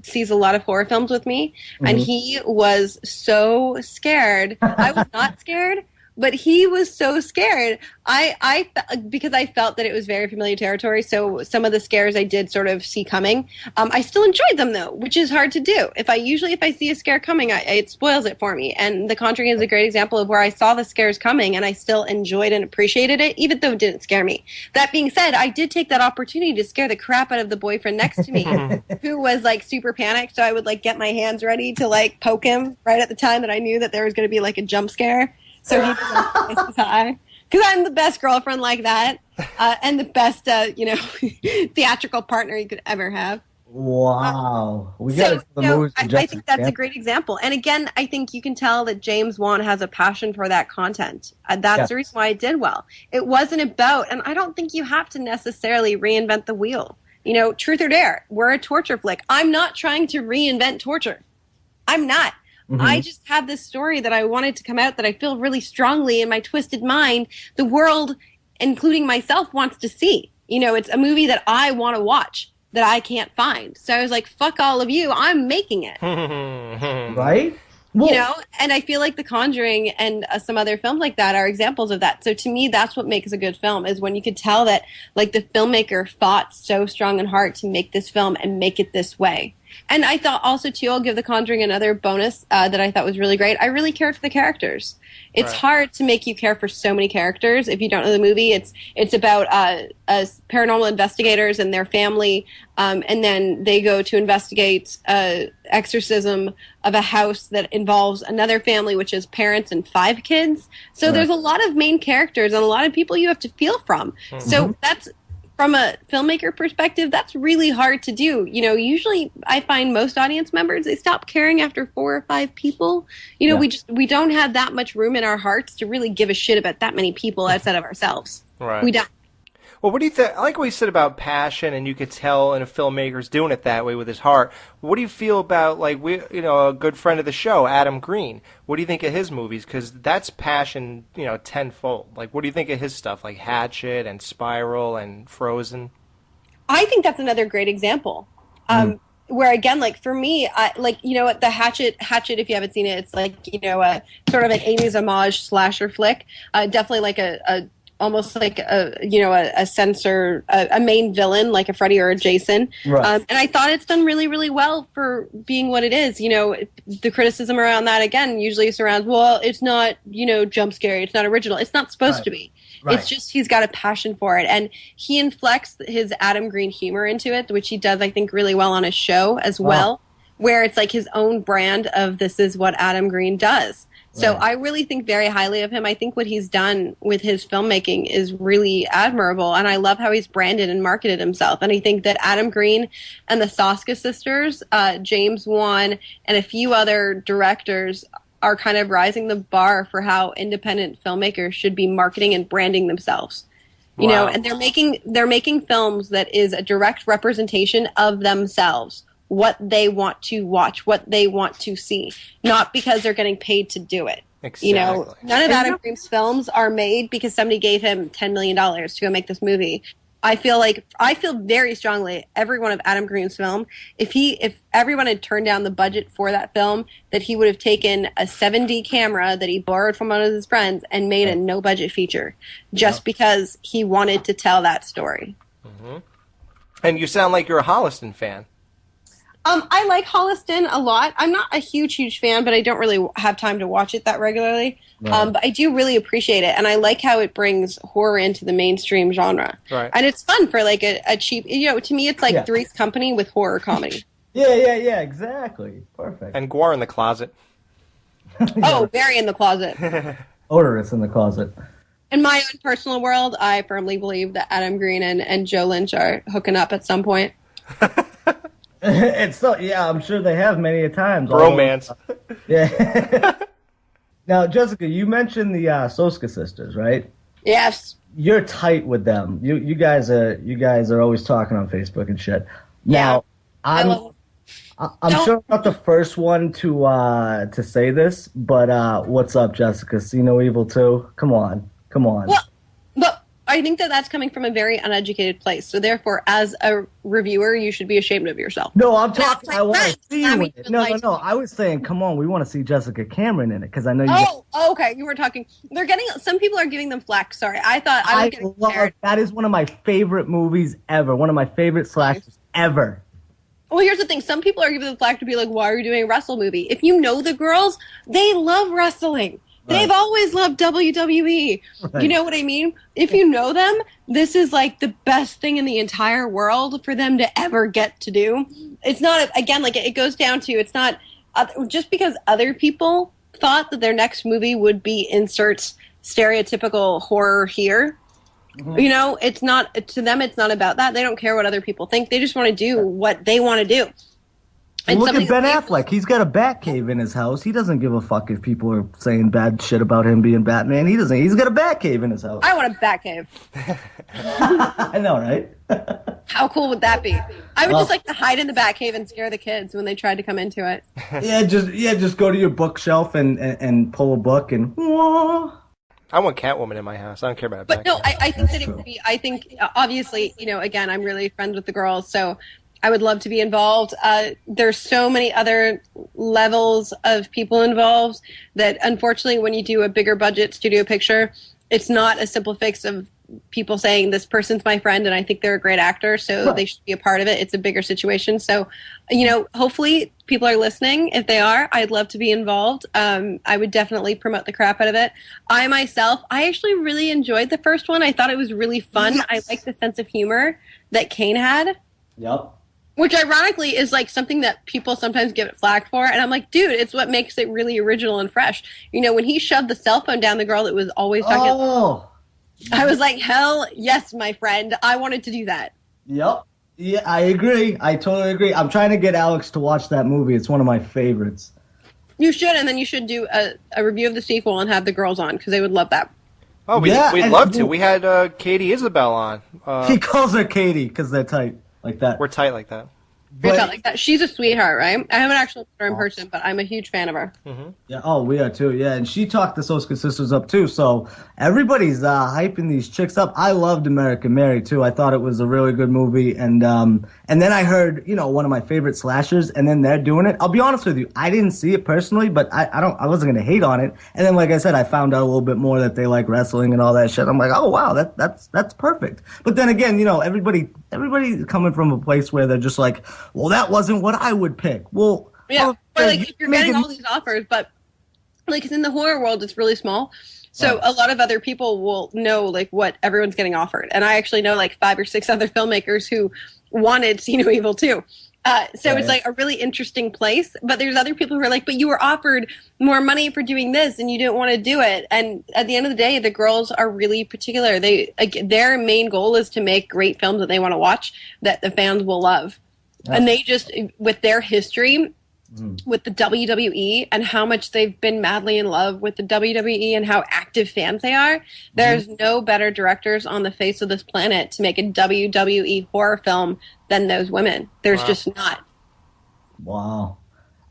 sees a lot of horror films with me, and he was so scared. I was not scared, but he was so scared. Because I felt that it was very familiar territory, so some of the scares I did sort of see coming. I still enjoyed them, though, which is hard to do. If I see a scare coming, it spoils it for me. And The Conjuring is a great example of where I saw the scares coming, and I still enjoyed and appreciated it, even though it didn't scare me. That being said, I did take that opportunity to scare the crap out of the boyfriend next to me, who was, super panicked, so I would, get my hands ready to, poke him right at the time that I knew that there was going to be, a jump scare. So he was on his high. Because I'm the best girlfriend like that, and the best, theatrical partner you could ever have. Wow. I think that's a great example. And again, I think you can tell that James Wan has a passion for that content. That's the reason why it did well. It wasn't about, and I don't think you have to necessarily reinvent the wheel. Truth or dare, we're a torture flick. I'm not trying to reinvent torture. I'm not. I just have this story that I wanted to come out that I feel really strongly in my twisted mind the world, including myself, wants to see. It's a movie that I want to watch that I can't find. So I was like, fuck all of you. I'm making it. Right? And I feel like The Conjuring and some other films like that are examples of that. So to me, that's what makes a good film, is when you could tell that, the filmmaker fought so strong and hard to make this film and make it this way. And I thought also, too, I'll give The Conjuring another bonus that I thought was really great. I really cared for the characters. It's hard to make you care for so many characters if you don't know the movie. It's about paranormal investigators and their family, and then they go to investigate exorcism of a house that involves another family, which is parents and 5 kids. So there's a lot of main characters and a lot of people you have to feel from. So that's... From a filmmaker perspective, that's really hard to do. Usually I find most audience members, they stop caring after 4 or 5 people. We don't have that much room in our hearts to really give a shit about that many people outside of ourselves. Right. We don't. Well, what do you think? I like what you said about passion, and you could tell, and a filmmaker's doing it that way with his heart. What do you feel about, a good friend of the show, Adam Green? What do you think of his movies? Because that's passion, tenfold. What do you think of his stuff, like Hatchet and Spiral and Frozen? I think that's another great example. Where again, for me, the Hatchet, if you haven't seen it, it's a sort of an 80s homage slasher flick. Definitely almost like a censor, a main villain, like a Freddy or a Jason. Right. And I thought it's done really, really well for being what it is. The criticism around that, again, usually surrounds, well, it's not, jump scary. It's not original. It's not supposed to be. Right. It's just he's got a passion for it. And he inflects his Adam Green humor into it, which he does, I think, really well on his show as well, where it's his own brand of this is what Adam Green does. So I really think very highly of him. I think what he's done with his filmmaking is really admirable, and I love how he's branded and marketed himself. And I think that Adam Green and the Soska sisters, James Wan, and a few other directors are kind of rising the bar for how independent filmmakers should be marketing and branding themselves. You know, and they're making films that is a direct representation of themselves, what they want to watch, what they want to see, not because they're getting paid to do it. Exactly. You know, none of Adam Green's films are made because somebody gave him $10 million to go make this movie. I feel very strongly every one of Adam Green's film, if everyone had turned down the budget for that film, that he would have taken a 7D camera that he borrowed from one of his friends and made a no budget feature just because he wanted to tell that story. Mm-hmm. And you sound like you're a Holliston fan. I like Holliston a lot. I'm not a huge fan, but I don't really have time to watch it that regularly. Right. But I do really appreciate it, and I like how it brings horror into the mainstream genre. Right. And it's fun for like a cheap, you know, to me it's like Three's Company with horror comedy. Yeah, exactly. Perfect. And Gwar in the closet. Oh, very in the closet. Odorous in the closet. In my own personal world, I firmly believe that Adam Green and Joe Lynch are hooking up at some point. It's so, yeah, I'm sure they have many a times. Romance. Yeah. Now, Jessica, you mentioned the Soska sisters, right? Yes. You're tight with them. You guys are always talking on Facebook and shit. Now, I'm sure I'm not the first one to say this, but what's up, Jessica? See no evil too? Come on. Well, but I think that's coming from a very uneducated place. So therefore, as a reviewer, you should be ashamed of yourself. No, I'm talking. I want to see you in it. No. I was saying, come on, we want to see Jessica Cameron in it because I know you. Oh, okay. You were talking. They're getting. Some people are giving them flack. Sorry, I thought I was getting scared. That is one of my favorite movies ever. One of my favorite slashers ever. Well, here's the thing. Some people are giving them flack to be like, why are you doing a wrestle movie? If you know the girls, they love wrestling. They've always loved WWE. Right. You know what I mean? If you know them, this is like the best thing in the entire world for them to ever get to do. It's not, again, like it goes down to, it's not, just because other people thought that their next movie would be inserts stereotypical horror here. Mm-hmm. You know, it's not, to them, it's not about that. They don't care what other people think. They just want to do what they want to do. And look at Ben Affleck. He's got a Batcave in his house. He doesn't give a fuck if people are saying bad shit about him being Batman. He doesn't. He's got a Batcave in his house. I want a Batcave. I know, right? How cool would that be? I would just like to hide in the Batcave and scare the kids when they tried to come into it. Just go to your bookshelf and pull a book and. I want Catwoman in my house. I don't care about a But no, I think that it would be. I think obviously, you know, again, I'm really friends with the girls, so I would love to be involved. There's so many other levels of people involved that unfortunately when you do a bigger budget studio picture, it's not a simple fix of people saying this person's my friend and I think they're a great actor, so they should be a part of it. It's a bigger situation. So, you know, hopefully people are listening. If they are, I'd love to be involved. I would definitely promote the crap out of it. I actually really enjoyed the first one. I thought it was really fun. Yes. I liked the sense of humor that Kane had. Yep. Which ironically is like something that people sometimes give it flack for. And I'm like, dude, it's what makes it really original and fresh. You know, when he shoved the cell phone down the girl that was always talking, I was like, hell yes, my friend. I wanted to do that. Yep. Yeah, I agree. I totally agree. I'm trying to get Alex to watch that movie. It's one of my favorites. You should, and then you should do a review of the sequel and have the girls on, because they would love that. Oh, we'd love to. We had Katie Isabel on. He calls her Katie because they're tight like that. We're tight like that. She's a sweetheart, right? I haven't actually met her in person, but I'm a huge fan of her. Mm-hmm. Yeah. Oh, we are too. Yeah, and she talked the Soska sisters up too. So everybody's hyping these chicks up. I loved American Mary too. I thought it was a really good movie, and then I heard, you know, one of my favorite slashers, and then they're doing it. I'll be honest with you, I didn't see it personally, but I wasn't gonna hate on it. And then, like I said, I found out a little bit more that they like wrestling and all that shit. I'm like, oh wow, that's perfect. But then again, you know, everybody coming from a place where they're just like, well, that wasn't what I would pick. Well, yeah, but like if you're getting all these offers, but like in the horror world, it's really small. So a lot of other people will know like what everyone's getting offered. And I actually know like 5 or 6 other filmmakers who wanted See No Evil too. It's like a really interesting place. But there's other people who are like, but you were offered more money for doing this and you didn't want to do it. And at the end of the day, the girls are really particular. Their main goal is to make great films that they want to watch that the fans will love. And they just, with their history, with the WWE and how much they've been madly in love with the WWE and how active fans they are. There's no better directors on the face of this planet to make a WWE horror film than those women. There's just not. Wow.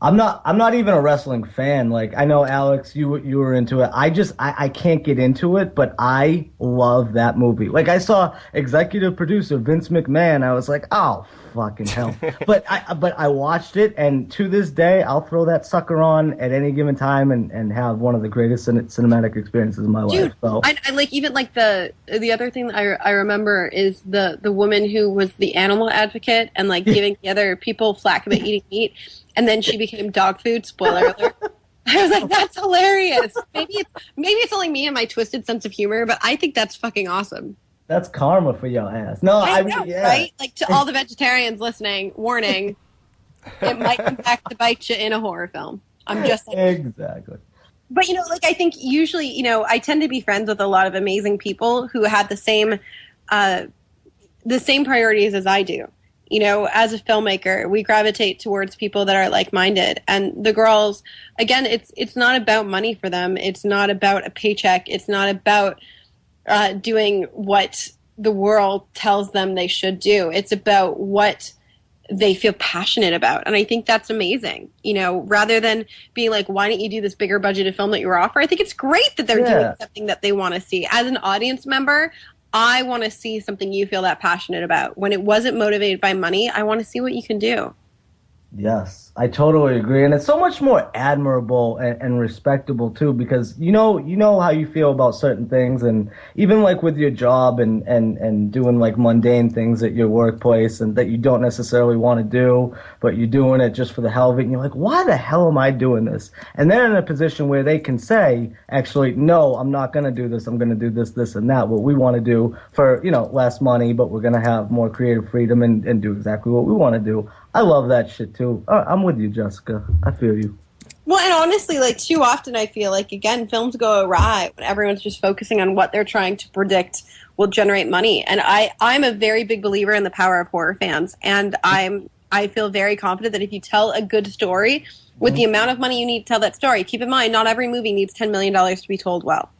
I'm not even a wrestling fan. Like, I know, Alex, you were into it. I can't get into it, but I love that movie. Like, I saw executive producer Vince McMahon. I was like, oh, fucking hell. but I watched it, and to this day, I'll throw that sucker on at any given time and have one of the greatest cinematic experiences of my life. So. I like, even like the other thing that I remember is the woman who was the animal advocate and like giving the other people flack about eating meat. And then she became dog food. Spoiler alert. I was like, that's hilarious. Maybe it's only me and my twisted sense of humor, but I think that's fucking awesome. That's karma for your ass. No, I know, yeah. Right? Like, to all the vegetarians listening, warning, it might come back to bite you in a horror film. I'm just saying. Exactly. But, like, I think usually, I tend to be friends with a lot of amazing people who have the same priorities as I do. As a filmmaker, we gravitate towards people that are like-minded. And the girls, again, it's not about money for them. It's not about a paycheck. It's not about doing what the world tells them they should do. It's about what they feel passionate about. And I think that's amazing. Rather than being like, why don't you do this bigger budgeted film that you were offered? I think it's great that they're doing something that they want to see. As an audience member, I want to see something you feel that passionate about. When it wasn't motivated by money, I want to see what you can do. Yes, I totally agree. And it's so much more admirable and respectable, too, because you know how you feel about certain things. And even like with your job and doing like mundane things at your workplace and that you don't necessarily want to do, but you're doing it just for the hell of it. And you're like, why the hell am I doing this? And they're in a position where they can say, actually, no, I'm not going to do this. I'm going to do this, this, and that. What we want to do for, less money, but we're going to have more creative freedom and do exactly what we want to do. I love that shit, too. I'm with you, Jessica. I feel you. Well, and honestly, like, too often I feel like, again, films go awry when everyone's just focusing on what they're trying to predict will generate money. And I'm a very big believer in the power of horror fans. And I feel very confident that if you tell a good story with the amount of money you need to tell that story, keep in mind, not every movie needs $10 million to be told well.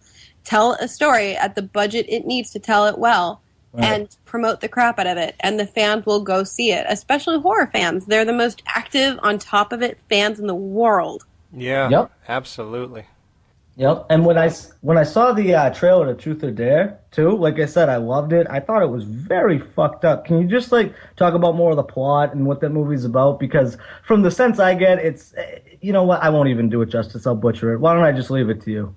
Tell a story at the budget it needs to tell it well. Right. And promote the crap out of it, and the fans will go see it, especially horror fans. They're the most active, on top of it, fans in the world. Yeah, yep. Absolutely. Yep, and when I saw the trailer to Truth or Dare, too, like I said, I loved it. I thought it was very fucked up. Can you just, talk about more of the plot and what that movie's about? Because from the sense I get, it's, you know what, I won't even do it justice. I'll butcher it. Why don't I just leave it to you?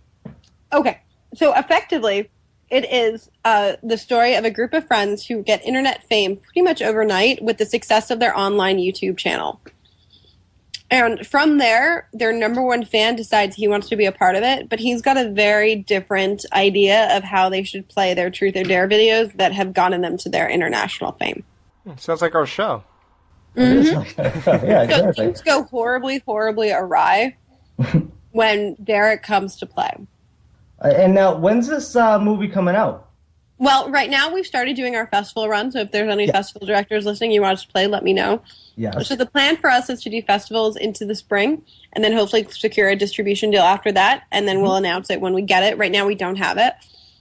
Okay, so effectively, it is the story of a group of friends who get internet fame pretty much overnight with the success of their online YouTube channel. And from there, their number one fan decides he wants to be a part of it, but he's got a very different idea of how they should play their Truth or Dare videos that have gotten them to their international fame. Sounds like our show. Mm-hmm. Yeah, exactly. So things go horribly, horribly awry when Derek comes to play. And now, when's this movie coming out? Well, right now we've started doing our festival run, so if there's any festival directors listening you want us to play, let me know. Yeah. So the plan for us is to do festivals into the spring, and then hopefully secure a distribution deal after that, and then we'll announce it when we get it. Right now we don't have it.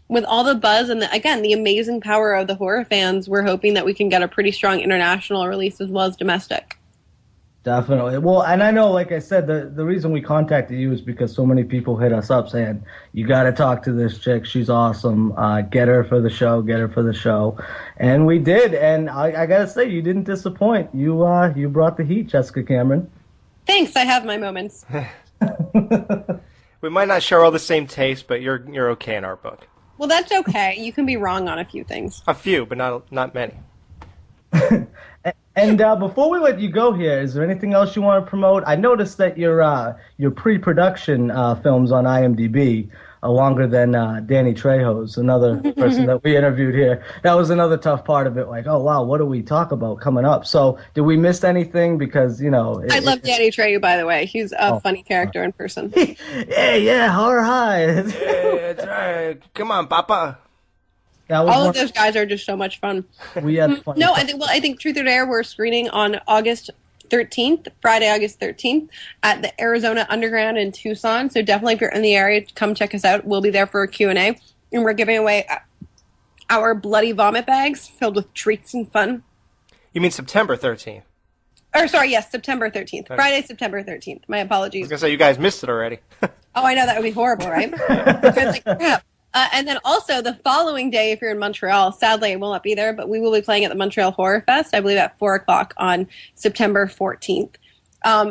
With all the buzz and, the amazing power of the horror fans, we're hoping that we can get a pretty strong international release as well as domestic. Definitely. Well, and I know, like I said, the reason we contacted you is because so many people hit us up saying, you got to talk to this chick. She's awesome. Get her for the show. And we did. And I got to say, you didn't disappoint. You brought the heat, Jessica Cameron. Thanks. I have my moments. We might not share all the same taste, but you're okay in our book. Well, that's okay. You can be wrong on a few things. A few, but not many. And before we let you go here, is there anything else you want to promote? I noticed that your pre-production films on IMDb are longer than Danny Trejo's, another person that we interviewed here. That was another tough part of it. Like, oh, wow, what do we talk about coming up? So did we miss anything? Because, I love Danny Trejo, by the way. He's a funny character in person. yeah, horror high. Yeah, that's right. Come on, Papa. All of those guys are just so much fun. We had fun. No, I think Truth or Dare we're screening on August 13th, Friday, August 13th, at the Arizona Underground in Tucson. So definitely, if you're in the area, come check us out. We'll be there for a Q&A. And we're giving away our bloody vomit bags filled with treats and fun. You mean September 13th? Or, sorry, yes, September 13th. Okay. Friday, September 13th. My apologies. I was going to say, you guys missed it already. Oh, I know. That would be horrible, right? It's like, crap. And then also the following day, if you're in Montreal, sadly I will not be there, but we will be playing at the Montreal Horror Fest, I believe at 4 o'clock on September 14th.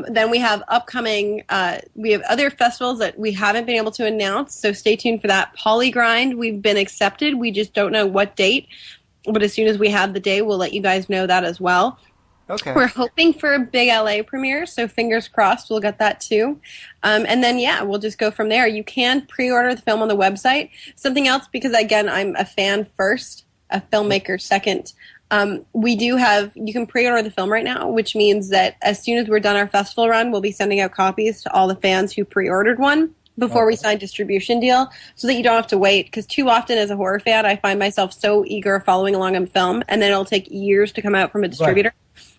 Then we have upcoming, we have other festivals that we haven't been able to announce, so stay tuned for that. Polygrind, we've been accepted. We just don't know what date, but as soon as we have the day, we'll let you guys know that as well. Okay. We're hoping for a big LA premiere, so fingers crossed we'll get that too. And then, yeah, we'll just go from there. You can pre-order the film on the website. Something else, because, again, I'm a fan first, a filmmaker second. You can pre-order the film right now, which means that as soon as we're done our festival run, we'll be sending out copies to all the fans who pre-ordered one before we sign distribution deal, so that you don't have to wait. Because too often as a horror fan, I find myself so eager following along on film, and then it'll take years to come out from a distributor. Right.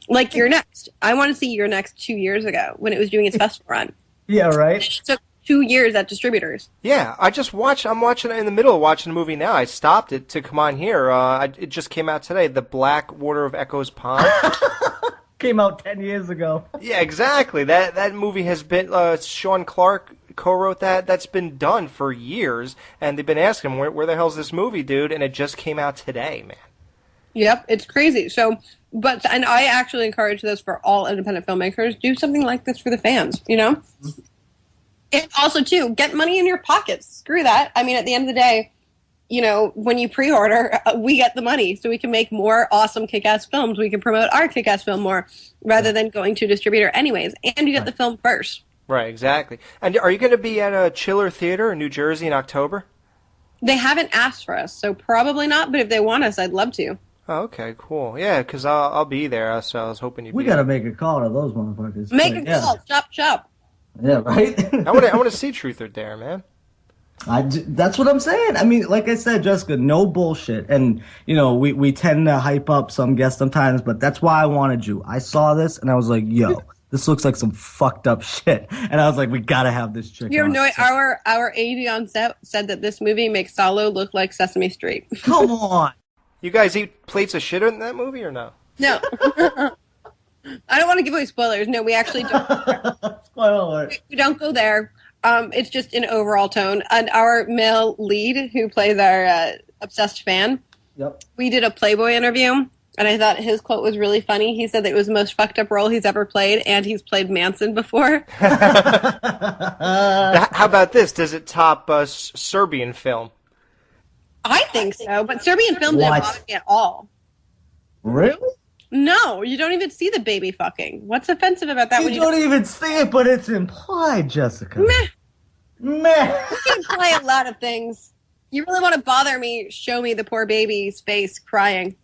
Like Your Next. I want to see Your Next 2 years ago when it was doing its festival run. Yeah, right? It took 2 years at distributors. Yeah, I'm watching it in the middle of watching the movie now. I stopped it to come on here. It just came out today, The Black Water of Echoes Pond. Came out 10 years ago. Yeah, exactly. That movie has been, Sean Clark co-wrote that. That's been done for years, and they've been asking him, where the hell's this movie, dude? And it just came out today, man. Yep, it's crazy. And I actually encourage this for all independent filmmakers. Do something like this for the fans, you know? And also, too, get money in your pockets. Screw that. I mean, at the end of the day, you know, when you pre-order, we get the money, so we can make more awesome kick-ass films. We can promote our kick-ass film more, rather than going to a distributor anyways. And you get the film first. Right, exactly. And are you going to be at a Chiller Theater in New Jersey in October? They haven't asked for us, so probably not, but if they want us, I'd love to. Oh, okay, cool. Yeah, because I'll be there, so I was hoping you'd be We got to make a call to those motherfuckers. Make a call. Chop. Yeah, right? I want to see Truth or Dare, man. That's what I'm saying. I mean, like I said, Jessica, no bullshit. And, you know, we tend to hype up some guests sometimes, but that's why I wanted you. I saw this, and I was like, yo, this looks like some fucked up shit. And I was like, we got to have this chick on. Our AD on set said that this movie makes Salo look like Sesame Street. Come on. You guys eat plates of shit in that movie or no? No. I don't want to give away spoilers. No, we actually don't. Spoiler. We don't go there. It's just an overall tone. And our male lead, who plays our obsessed fan, we did a Playboy interview, and I thought his quote was really funny. He said that it was the most fucked up role he's ever played, and he's played Manson before. How about this? Does it top Serbian Film? I think so, but Serbian Film didn't bother me at all. Really? No, you don't even see the baby fucking. What's offensive about that? You don't even see it, but it's implied, Jessica. Meh. You can imply a lot of things. You really want to bother me, show me the poor baby's face crying.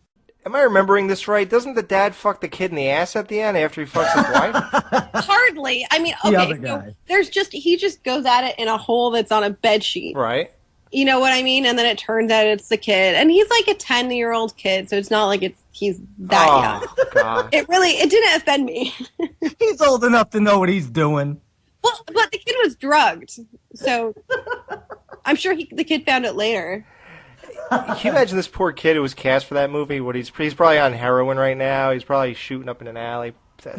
Am I remembering this right? Doesn't the dad fuck the kid in the ass at the end after he fucks his wife? Hardly. I mean, okay, so he just goes at it in a hole that's on a bed sheet. Right. You know what I mean? And then it turns out it's the kid. And he's like a 10-year-old kid, so it's not like he's that young. God. It didn't offend me. He's old enough to know what he's doing. Well, but the kid was drugged, so I'm sure the kid found it later. Can you imagine this poor kid who was cast for that movie? He's probably on heroin right now. He's probably shooting up in an alley. I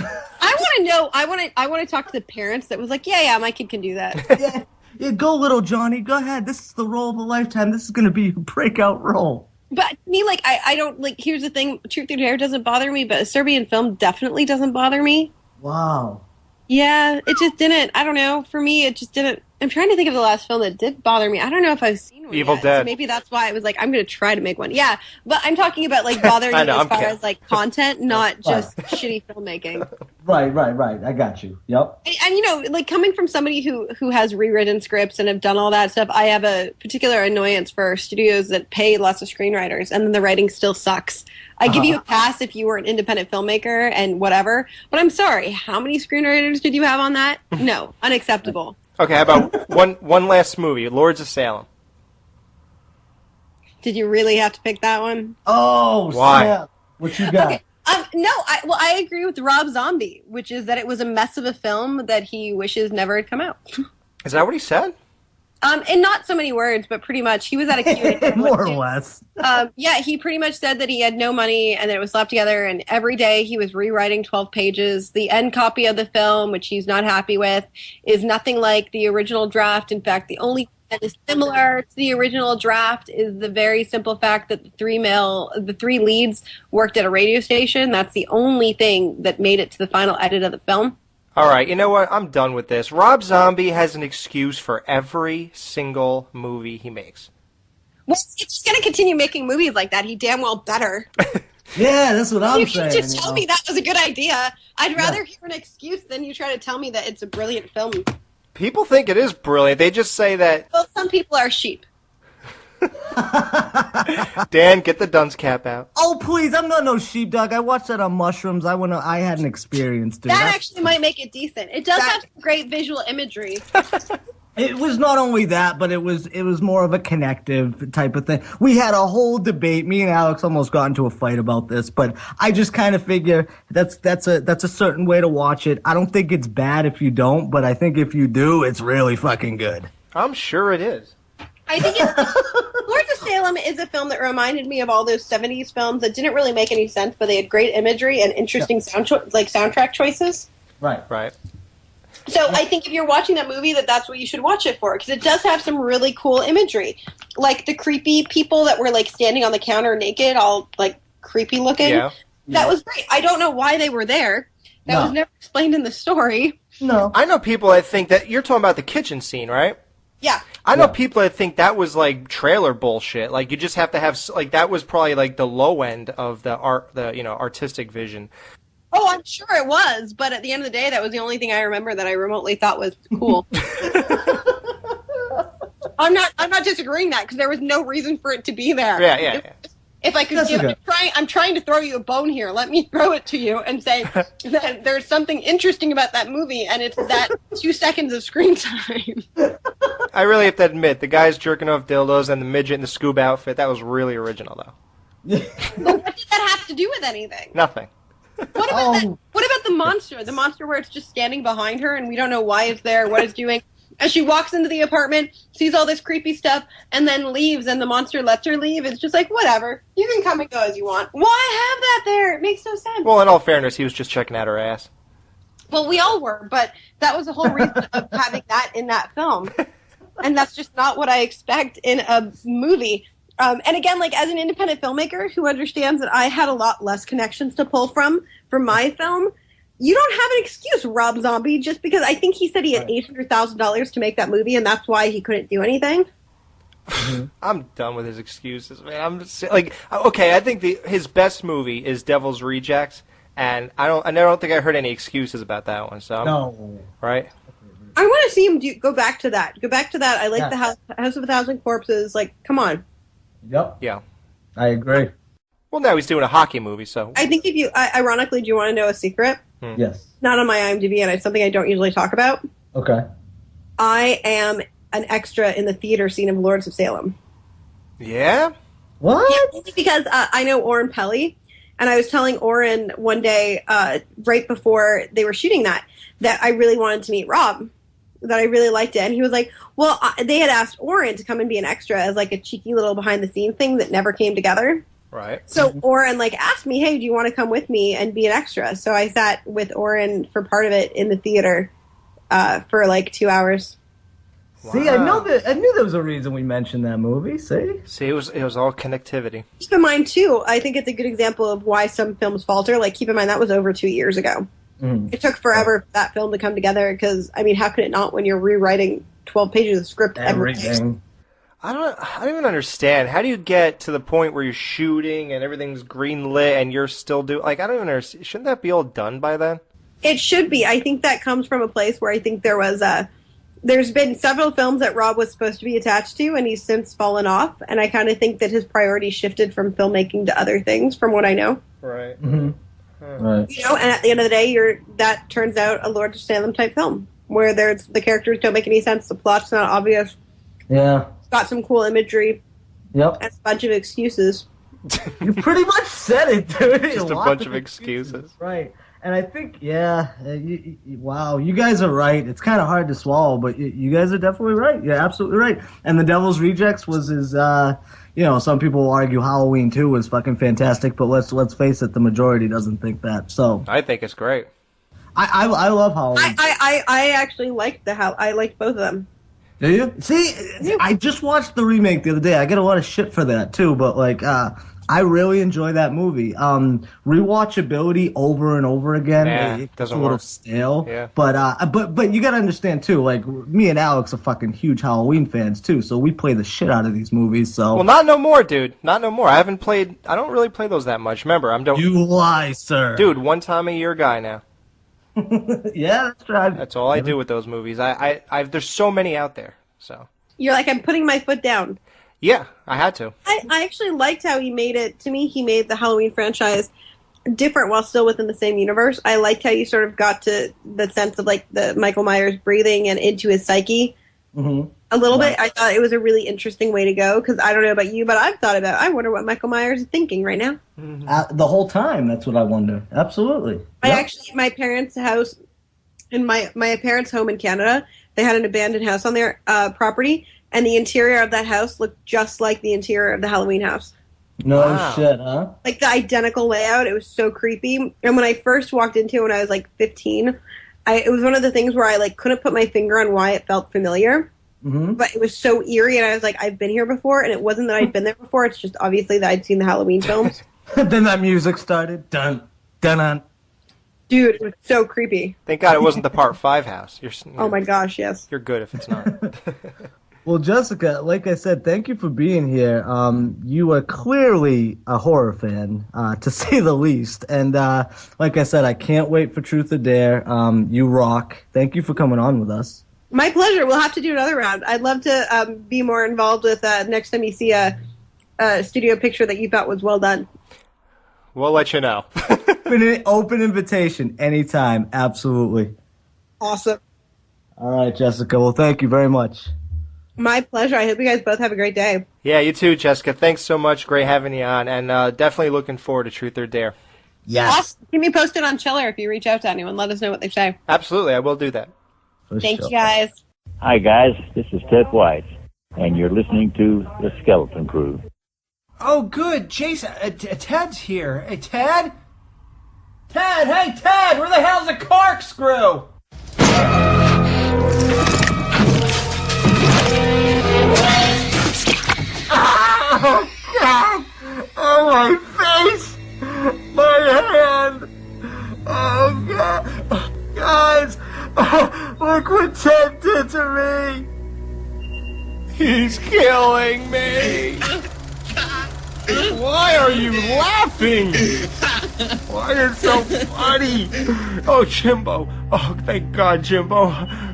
want to know. I want to talk to the parents that was like, yeah, my kid can do that. Yeah, go little Johnny. Go ahead. This is the role of a lifetime. This is going to be your breakout role. But me, like, I don't, like, here's the thing. Truth or Dare doesn't bother me, but A Serbian Film definitely doesn't bother me. Wow. Yeah, it just didn't. I don't know. For me, it just didn't. I'm trying to think of the last film that did bother me. I don't know if I've seen one Evil yet, Dead. so maybe that's why I was like, I'm going to try to make one. Yeah, but I'm talking about, like, bothering you as far as, like, content, not just shitty filmmaking. Right. I got you. Yep. And, you know, like, coming from somebody who has rewritten scripts and have done all that stuff, I have a particular annoyance for studios that pay lots of screenwriters and then the writing still sucks. I give you a pass if you were an independent filmmaker and whatever, but I'm sorry, how many screenwriters did you have on that? No, unacceptable. Okay, how about one last movie, Lords of Salem? Did you really have to pick that one? Oh, why? Snap. What you got? Okay. No, I agree with Rob Zombie, which is that it was a mess of a film that he wishes never had come out. Is that what he said? In not so many words, but pretty much. He was at a Q&A. More or less. Yeah, he pretty much said that he had no money and that it was slapped together, and every day he was rewriting 12 pages. The end copy of the film, which he's not happy with, is nothing like the original draft. In fact, the only thing that is similar to the original draft is the very simple fact that the three leads worked at a radio station. That's the only thing that made it to the final edit of the film. All right, you know what? I'm done with this. Rob Zombie has an excuse for every single movie he makes. Well, if he's going to continue making movies like that, he damn well better. Yeah, that's what I'm saying. You can just tell me that was a good idea. I'd rather hear an excuse than you try to tell me that it's a brilliant film. People think it is brilliant. They just say that... Well, some people are sheep. Dan, get the dunce cap out. Oh, please, I'm not no sheepdog. I watched that on mushrooms. I had an experience, dude. That actually might make it decent. It does have some great visual imagery. It was not only that, but it was more of a connective type of thing. We had a whole debate. Me and Alex almost got into a fight about this, but I just kind of figure that's a certain way to watch it. I don't think it's bad if you don't, but I think if you do, it's really fucking good. I'm sure it is. I think Lords of Salem is a film that reminded me of all those 70s films that didn't really make any sense, but they had great imagery and interesting soundtrack choices. Right. So I think if you're watching that movie, that's what you should watch it for, because it does have some really cool imagery. Like the creepy people that were like standing on the counter naked, all like creepy looking. Yeah. That was great. I don't know why they were there. That was never explained in the story. No. I know people that think that you're talking about the kitchen scene, right? Yeah. I know people that think that was like trailer bullshit. Like you just have to have like that was probably like the low end of the artistic vision. Oh, I'm sure it was, but at the end of the day, that was the only thing I remember that I remotely thought was cool. I'm not disagreeing that because there was no reason for it to be there. Yeah. If I could I'm trying to throw you a bone here. Let me throw it to you and say that there's something interesting about that movie, and it's that 2 seconds of screen time. I really have to admit, the guys jerking off dildos and the midget in the scuba outfit, that was really original, though. But what did that have to do with anything? Nothing. What about the monster? The monster where it's just standing behind her and we don't know why it's there, what it's doing. As she walks into the apartment, sees all this creepy stuff, and then leaves, and the monster lets her leave. It's just like, whatever. You can come and go as you want. Why have that there? It makes no sense. Well, in all fairness, he was just checking out her ass. Well, we all were, but that was the whole reason of having that in that film. And that's just not what I expect in a movie. And again, like as an independent filmmaker who understands that I had a lot less connections to pull from for my film, you don't have an excuse, Rob Zombie, just because I think he said he had $800,000 to make that movie, and that's why he couldn't do anything. I'm done with his excuses, man. I'm just like, okay, I think his best movie is Devil's Rejects, and I don't think I heard any excuses about that one. So no, right? I want to see him go back to that. Go back to that. I like the House of a Thousand Corpses. Like, come on. Yep. Yeah. I agree. Well, now he's doing a hockey movie, so. I think if you, ironically, do you want to know a secret? Yes. Not on my IMDb, and it's something I don't usually talk about. Okay. I am an extra in the theater scene of Lords of Salem. Yeah? What? Yeah, because I know Oren Pelly, and I was telling Oren one day, right before they were shooting that I really wanted to meet Rob, that I really liked it. And he was like, well, they had asked Oren to come and be an extra as like a cheeky little behind-the-scenes thing that never came together. Right. So Oren asked me, hey, do you want to come with me and be an extra? So I sat with Oren for part of it in the theater for like 2 hours. Wow. See, I knew there was a reason we mentioned that movie. See, it was all connectivity. Keep in mind too, I think it's a good example of why some films falter. Like, keep in mind that was over 2 years ago. It took forever for that film to come together because, I mean, how could it not when you're rewriting 12 pages of script every day? I don't even understand. How do you get to the point where you're shooting and everything's green lit and you're still doing, like, I don't even understand. Shouldn't that be all done by then? It should be. I think that comes from a place where I think there's been several films that Rob was supposed to be attached to, and he's since fallen off. And I kind of think that his priorities shifted from filmmaking to other things, from what I know. Right. Mm-hmm. Right. You know, and at the end of the day, that turns out a Lords of Salem type film where the characters don't make any sense, the plot's not obvious. Yeah. It's got some cool imagery. Yep. And a bunch of excuses. You pretty much said it, dude. Just a bunch of excuses. Right. And I think, wow, you guys are right. It's kind of hard to swallow, but you guys are definitely right. You're absolutely right. And The Devil's Rejects was his, some people will argue Halloween 2 was fucking fantastic, but let's face it, the majority doesn't think that. So I think it's great. I love Halloween. I actually liked I liked both of them. Do you? See, I just watched the remake the other day. I get a lot of shit for that too, but I really enjoy that movie. Rewatchability over and over again. It doesn't work. A little stale. Yeah. But you gotta understand too. Like me and Alex are fucking huge Halloween fans too, so we play the shit out of these movies. So not no more, dude. Not no more. I don't really play those that much. Remember, You lie, sir. Dude, one time a year guy now. Yeah, that's right. That's all I do with those movies. There's so many out there. So you're like, I'm putting my foot down. Yeah, I had to. I actually liked how he made it. To me, he made the Halloween franchise different while still within the same universe. I liked how you sort of got to the sense of like the Michael Myers breathing and into his psyche a little bit. I thought it was a really interesting way to go because I don't know about you, but I've thought about I wonder what Michael Myers is thinking right now. The whole time, that's what I wonder. Absolutely. My parents' house, in my parents' home in Canada, they had an abandoned house on their property, and the interior of that house looked just like the interior of the Halloween house. No shit, huh? Like the identical layout. It was so creepy. And when I first walked into it when I was like 15, it was one of the things where I like couldn't put my finger on why it felt familiar. But it was so eerie, and I was like, I've been here before, and it wasn't that I'd been there before. It's just obviously that I'd seen the Halloween films. Then that music started. Dun, dun, dun. Dude, it was so creepy. Thank God it wasn't the Part 5 house. Oh my gosh, yes. You're good if it's not. Well, Jessica, like I said, thank you for being here. You are clearly a horror fan, to say the least. And like I said, I can't wait for Truth or Dare. You rock. Thank you for coming on with us. My pleasure. We'll have to do another round. I'd love to be more involved with next time you see a studio picture that you thought was well done. We'll let you know. Open invitation anytime. Absolutely. Awesome. All right, Jessica. Well, thank you very much. My pleasure. I hope you guys both have a great day. Yeah, you too, Jessica. Thanks so much. Great having you on, and definitely looking forward to Truth or Dare. Yes. Awesome. Keep me posted on Chiller if you reach out to anyone. Let us know what they say. Absolutely, I will do that. Thank you, guys. Hi, guys. This is Ted White, and you're listening to The Skeleton Crew. Oh, good. Jason, Ted's here. Hey, Ted? Ted, hey, Ted! Where the hell's the corkscrew? Oh, God! Oh, my face! My hand! Oh, God! Oh, guys! Oh, look what Ted did to me! He's killing me! Why are you laughing? Why are you so funny? Oh, Jimbo. Oh, thank God, Jimbo.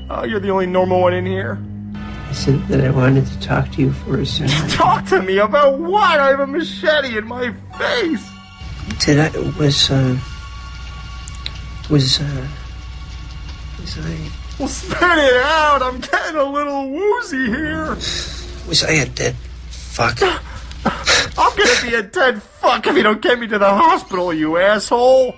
Oh, you're the only normal one in here. I said that I wanted to talk to you for a second. Talk to me about what? I have a machete in my face. Was I... Well, spit it out. I'm getting a little woozy here. Was I a dead fuck? I'm gonna be a dead fuck if you don't get me to the hospital, you asshole.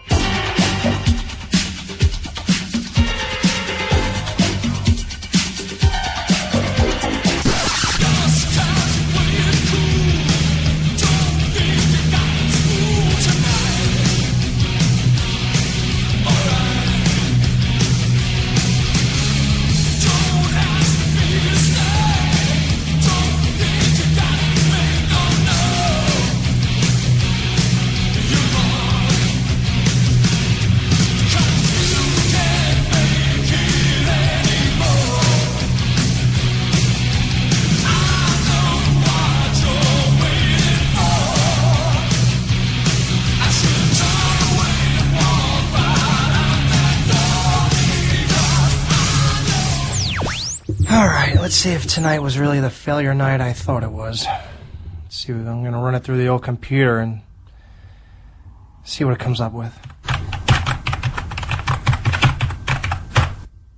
Let's see if tonight was really the failure night I thought it was. Let's see, I'm going to run it through the old computer and see what it comes up with.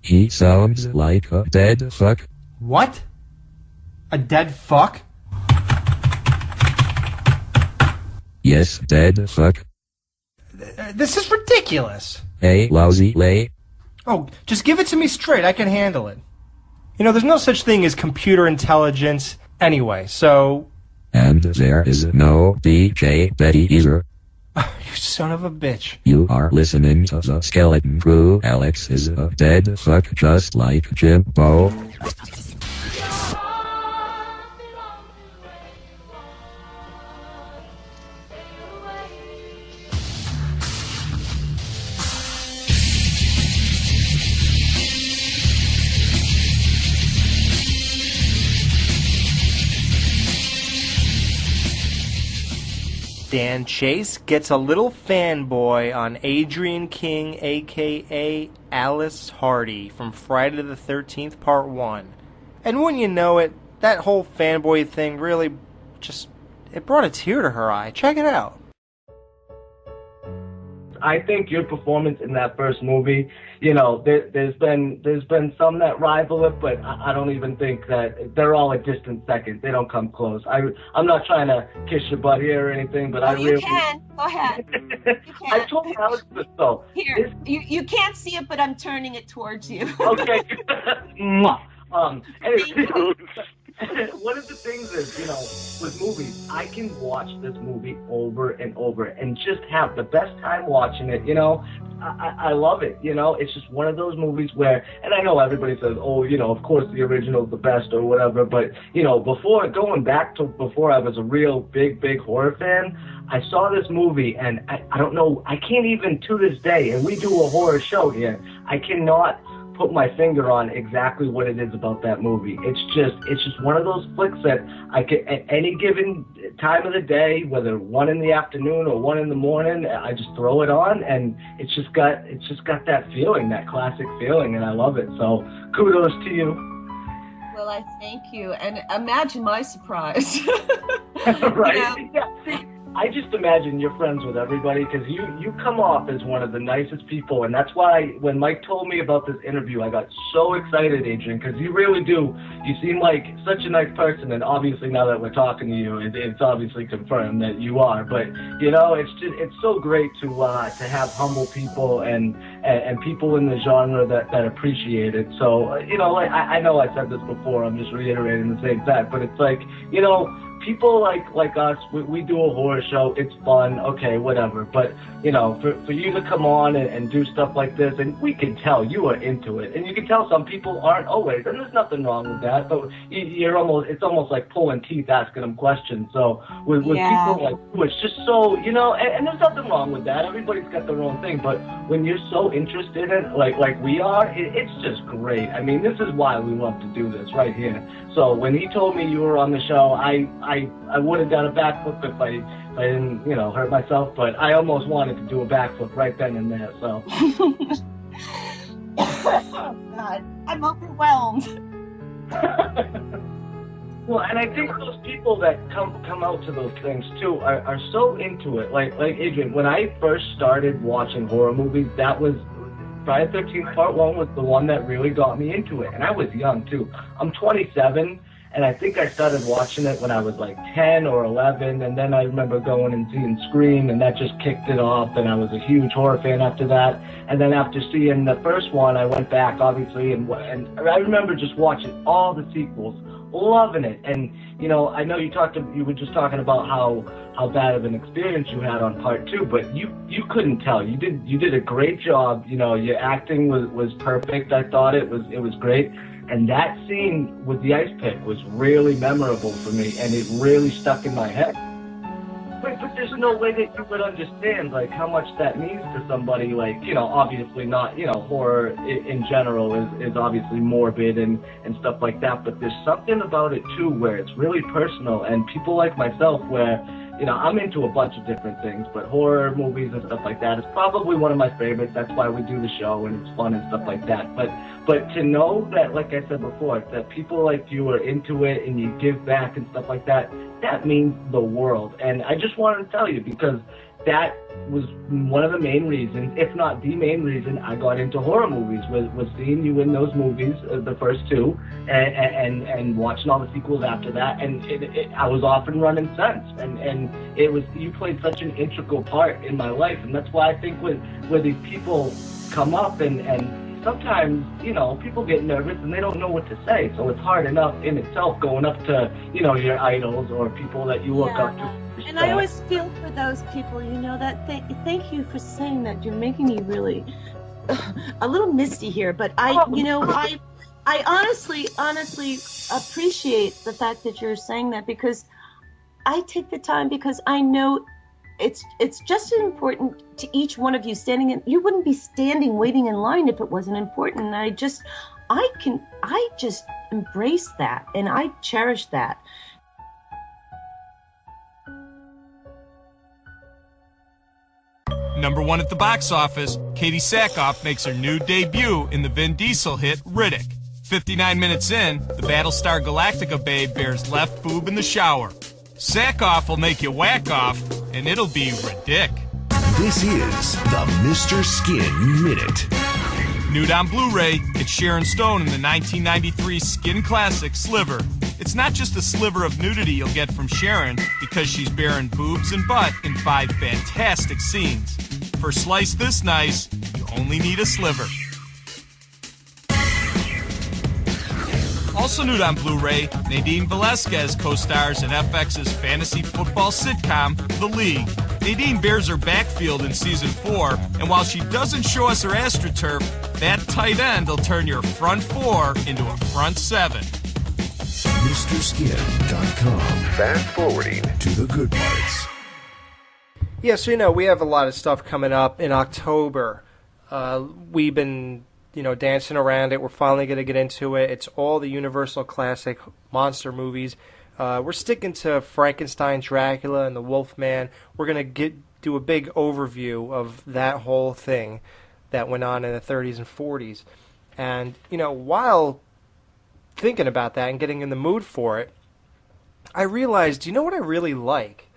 He sounds like a dead fuck. What? A dead fuck? Yes, dead fuck. This is ridiculous. Hey, lousy lay. Oh, just give it to me straight. I can handle it. You know, there's no such thing as computer intelligence anyway, so... And there is no DJ Betty either. You son of a bitch. You are listening to the Skeleton Crew. Alex is a dead fuck just like Jimbo. Dan Chase gets a little fanboy on Adrienne King, a.k.a. Alice Hardy, from Friday the 13th, Part 1. And wouldn't you know it, that whole fanboy thing really just, it brought a tear to her eye. Check it out. I think your performance in that first movie, you know, there's been some that rival it, but I don't even think that they're all a distant second. They don't come close. I'm not trying to kiss your butt here or anything, but I really... You can. Go ahead. You can. I told Alex this, though. Here, you can't see it, but I'm turning it towards you. Okay. Anyway, one of the things is, you know, with movies, I can watch this movie over and over and just have the best time watching it, you know. I love it, you know. It's just one of those movies where, and I know everybody says, oh, you know, of course the original is the best or whatever, but, you know, going back to before I was a real big horror fan, I saw this movie and I don't know, I can't even to this day, and we do a horror show here, I cannot put my finger on exactly what it is about that movie. It's just one of those flicks that I could, at any given time of the day, whether 1 in the afternoon or 1 in the morning, I just throw it on, and it's just got that feeling, that classic feeling, and I love it. So kudos to you. Well, I thank you, and imagine my surprise. Right? You know? Yeah. See, I just imagine you're friends with everybody because you come off as one of the nicest people, and that's why when Mike told me about this interview, I got so excited, Adrienne, because you really do. You seem like such a nice person, and obviously now that we're talking to you, it's obviously confirmed that you are. But you know, it's so great to have humble people and people in the genre that appreciate it. So you know, like I know I said this before, I'm just reiterating the same fact, but it's like, you know, people like us, we do a horror show, it's fun, okay, whatever. But, you know, for you to come on and do stuff like this, and we can tell you are into it. And you can tell some people aren't always, and there's nothing wrong with that. But it's almost like pulling teeth asking them questions. So with people like you, it's just so, you know, and there's nothing wrong with that. Everybody's got their own thing. But when you're so interested in it, like we are, it's just great. I mean, this is why we love to do this right here. So when he told me you were on the show, I would have done a backflip if I didn't, you know, hurt myself, but I almost wanted to do a backflip right then and there, so. Oh, God, I'm overwhelmed. Well, and I think those people that come out to those things, too, are so into it. Like Adrienne, when I first started watching horror movies, that was Friday the 13th Part 1 was the one that really got me into it. And I was young, too. I'm 27, and I think I started watching it when I was like 10 or 11. And then I remember going and seeing Scream, and that just kicked it off. And I was a huge horror fan after that. And then after seeing the first one, I went back, obviously, and I remember just watching all the sequels, loving it. And, you know, I know you were just talking about how bad of an experience you had on Part 2, but you couldn't tell. You did a great job. You know, your acting was perfect. I thought it was great. And that scene with the ice pick was really memorable for me, and it really stuck in my head. But there's no way that you would understand, like, how much that means to somebody, like, you know, obviously not, you know, horror in general is obviously morbid and stuff like that, but there's something about it, too, where it's really personal, and people like myself where, you know, I'm into a bunch of different things, but horror movies and stuff like that is probably one of my favorites. That's why we do the show, and it's fun and stuff like that. But to know that, like I said before, that people like you are into it and you give back and stuff like that, that means the world. And I just wanted to tell you, because that was one of the main reasons, if not the main reason, I got into horror movies, was seeing you in those movies, the first two, and watching all the sequels after that, and I was off and running since, and you played such an integral part in my life, and that's why I think when these people come up and sometimes, people get nervous and they don't know what to say, so it's hard enough in itself going up to, your idols or people that you look up to. And I always feel for those people, that thank you for saying that. You're making me really a little misty here, but I honestly appreciate the fact that you're saying that, because I take the time, because I know it's just as important to each one of you you wouldn't be standing waiting in line if it wasn't important. And I just embrace that, and I cherish that. Number 1 at the box office, Katie Sackhoff makes her new debut in the Vin Diesel hit Riddick. 59 minutes in, the Battlestar Galactica babe bears left boob in the shower. Sackhoff will make you whack off, and it'll be ridic. This is the Mr. Skin Minute. Nude on Blu-ray, it's Sharon Stone in the 1993 Skin classic Sliver. It's not just a sliver of nudity you'll get from Sharon, because she's bearing boobs and butt in 5 fantastic scenes. For Slice This Nice, you only need a sliver. Also nude on Blu-ray, Nadine Velasquez co-stars in FX's fantasy football sitcom, The League. Nadine bears her backfield in Season 4, and while she doesn't show us her astroturf, that tight end will turn your front 4 into a front 7. MrSkin.com. Fast forwarding to the good parts. Yeah, so we have a lot of stuff coming up in October. We've been dancing around it. We're finally going to get into it. It's all the Universal classic monster movies. We're sticking to Frankenstein, Dracula, and the Wolfman. We're going to do a big overview of that whole thing that went on in the 30s and 40s. And, while thinking about that and getting in the mood for it, I realized, what I really like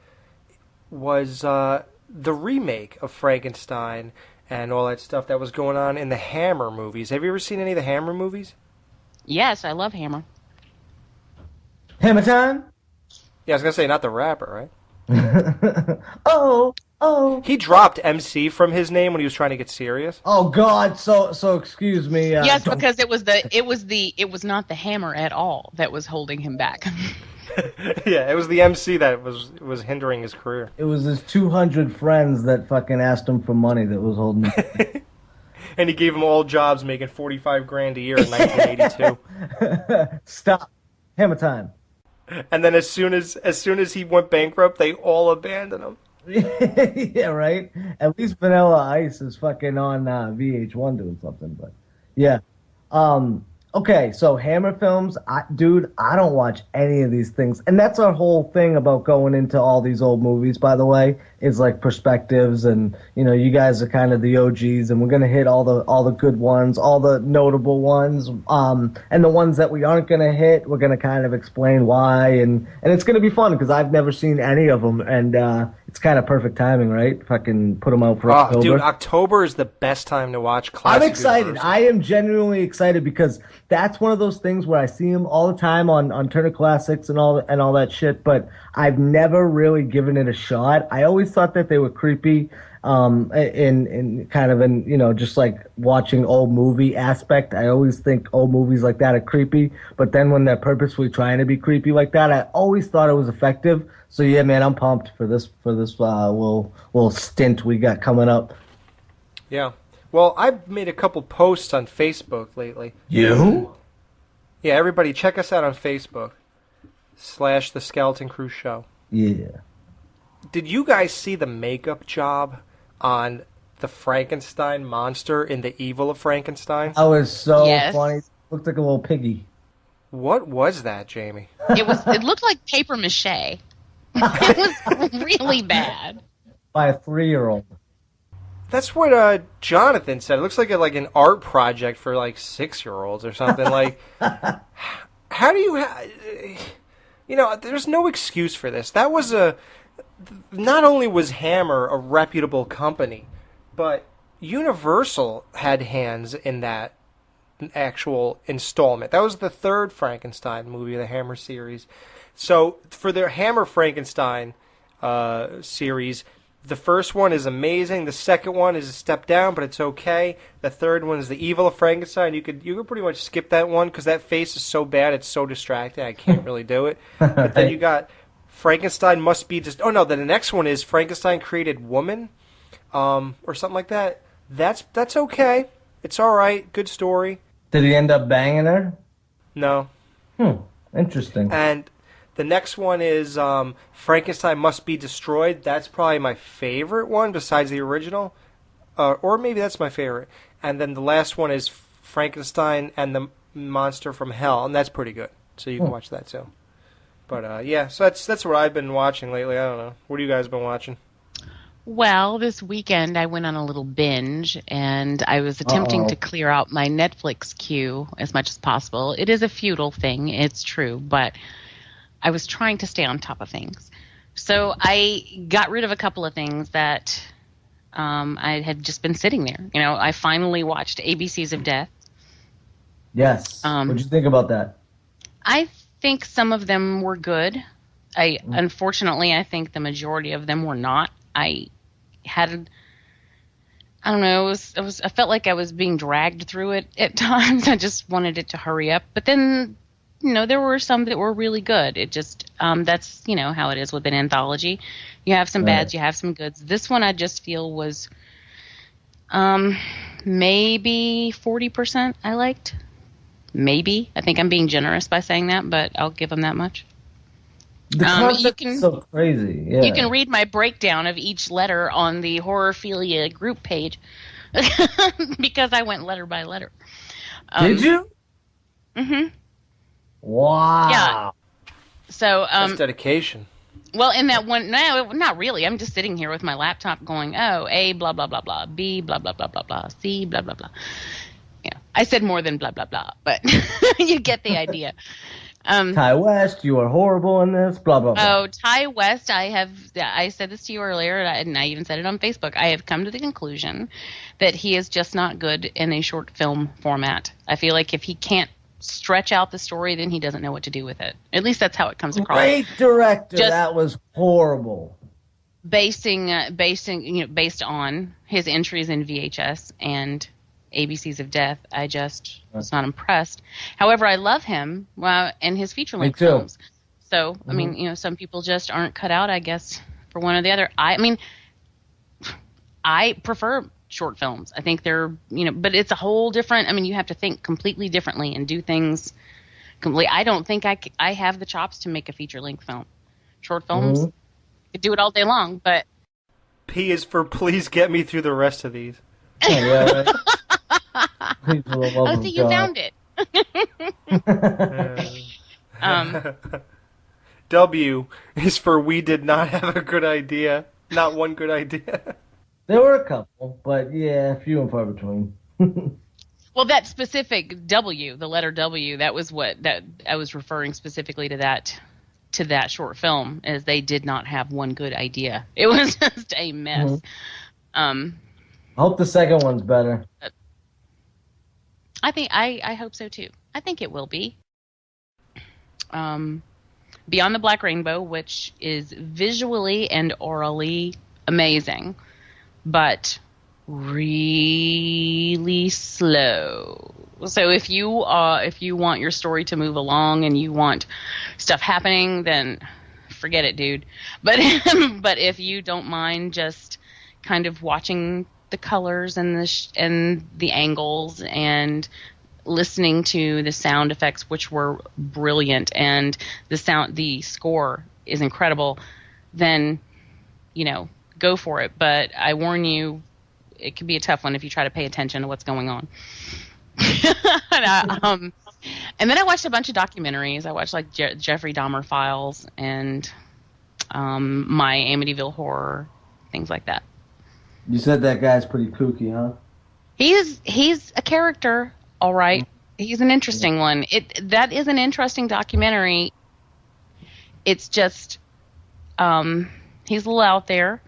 was the remake of Frankenstein and all that stuff that was going on in the Hammer movies. Have you ever seen any of the Hammer movies? Yes, I love Hammer. Hammer time? Yeah, I was going to say, not the rapper, right? Oh. He dropped MC from his name when he was trying to get serious. Oh God, so excuse me. Yes, because it was not the Hammer at all that was holding him back. Yeah, it was the MC that was hindering his career. It was his 200 friends that fucking asked him for money that was holding him. And he gave them all jobs making $45,000 a year in 1982. Stop. Hammer time. And then as soon as he went bankrupt, they all abandoned him. Yeah, right? At least Vanilla Ice is fucking on VH1 doing something, but yeah. Okay, so Hammer films, I don't watch any of these things. And that's our whole thing about going into all these old movies, by the way, is like perspectives, and you guys are kind of the OGs, and we're going to hit all the good ones, all the notable ones, and the ones that we aren't going to hit, we're going to kind of explain why, and it's going to be fun because I've never seen any of them, and it's kind of perfect timing, right? Fucking put them out for October. Dude, October is the best time to watch classic. I'm excited. Universe. I am genuinely excited because that's one of those things where I see them all the time on Turner Classics and all that shit, but I've never really given it a shot. I always thought that they were creepy, in kind of an just like watching old movie aspect. I always think old movies like that are creepy, but then when they're purposefully trying to be creepy like that, I always thought it was effective. So yeah, man, I'm pumped for this little stint we got coming up. Yeah. Well, I've made a couple posts on Facebook lately. You? Yeah, everybody check us out on Facebook / The Skeleton Crew Show. Yeah. Did you guys see the makeup job on the Frankenstein monster in The Evil of Frankenstein? That was so funny. It looked like a little piggy. What was that, Jamie? It looked like paper mache. It was really bad. By a 3-year-old. That's what Jonathan said. It looks like an art project for 6-year-olds or something. How do you there's no excuse for this. That was not only was Hammer a reputable company, but Universal had hands in that actual installment. That was the third Frankenstein movie of the Hammer series. So for their Hammer Frankenstein series, the first one is amazing. The second one is a step down, but it's okay. The third one is The Evil of Frankenstein. You could pretty much skip that one because that face is so bad, it's so distracting. I can't really do it. But then you got Frankenstein Must Be Just. Oh no, then the next one is Frankenstein Created Woman, or something like that. That's okay. It's all right. Good story. Did he end up banging her? No. Interesting. And the next one is Frankenstein Must Be Destroyed. That's probably my favorite one besides the original. Or maybe that's my favorite. And then the last one is Frankenstein and the Monster from Hell, and that's pretty good. So you can watch that too. But yeah, so that's what I've been watching lately. I don't know. What have you guys been watching? Well, this weekend I went on a little binge, and I was attempting to clear out my Netflix queue as much as possible. It is a futile thing, it's true, but I was trying to stay on top of things. So I got rid of a couple of things that I had just been sitting there. You know, I finally watched ABCs of Death. Yes. What'd you think about that? I think some of them were good. Unfortunately, I think the majority of them were not. I don't know, I felt like I was being dragged through it at times. I just wanted it to hurry up. But then, you know, there were some that were really good. It just, that's, you know, how it is with an anthology. You have some bads, you have some goods. This one I just feel was maybe 40% I liked. Maybe. I think I'm being generous by saying that, but I'll give them that much. The concept is so crazy. Yeah. You can read my breakdown of each letter on the Horrorphilia group page because I went letter by letter. Did you? Mm-hmm. Wow. Yeah. So that's dedication. Well, in that one, no, not really. I'm just sitting here with my laptop going, oh, A, blah, blah, blah, blah, B, blah, blah, blah, blah, blah, C, blah, blah, blah. Yeah, I said more than blah, blah, blah, but you get the idea. Ty West, you are horrible in this, blah, blah, blah. Oh, Ty West, I said this to you earlier, and I even said it on Facebook. I have come to the conclusion that he is just not good in a short film format. I feel like if he can't stretch out the story, then he doesn't know what to do with it. At least that's how it comes across. Great director, that was horrible. Based on his entries in VHS and ABCs of Death, I just was not impressed. However, I love him and his feature-length films. So, I mean, you know, some people just aren't cut out, I guess, for one or the other. I mean, I prefer short films. I think they're, you know, but it's a whole different, I mean, you have to think completely differently and do things completely. I don't think I have the chops to make a feature-length film. Short films, I could do it all day long, but... P is for please get me through the rest of these. Oh, yeah, right. Oh, see, you found it. W is for we did not have a good idea. Not one good idea. There were a couple, but yeah, few and far between. Well, that specific W, the letter W, that was what that I was referring specifically to that short film, as they did not have one good idea. It was just a mess. I hope the second one's better. I hope so too. I think it will be. Beyond the Black Rainbow, which is visually and orally amazing, but really slow. So if you want your story to move along and you want stuff happening, then forget it, dude. But if you don't mind just kind of watching the colors and the angles and listening to the sound effects, which were brilliant, and the score is incredible, then, you know, go for it. But I warn you, it could be a tough one if you try to pay attention to what's going on. And then I watched a bunch of documentaries. I watched like Jeffrey Dahmer Files and My Amityville Horror, things like that. You said that guy's pretty kooky, huh? He's a character, all right. He's an interesting one. That is an interesting documentary. It's just He's a little out there.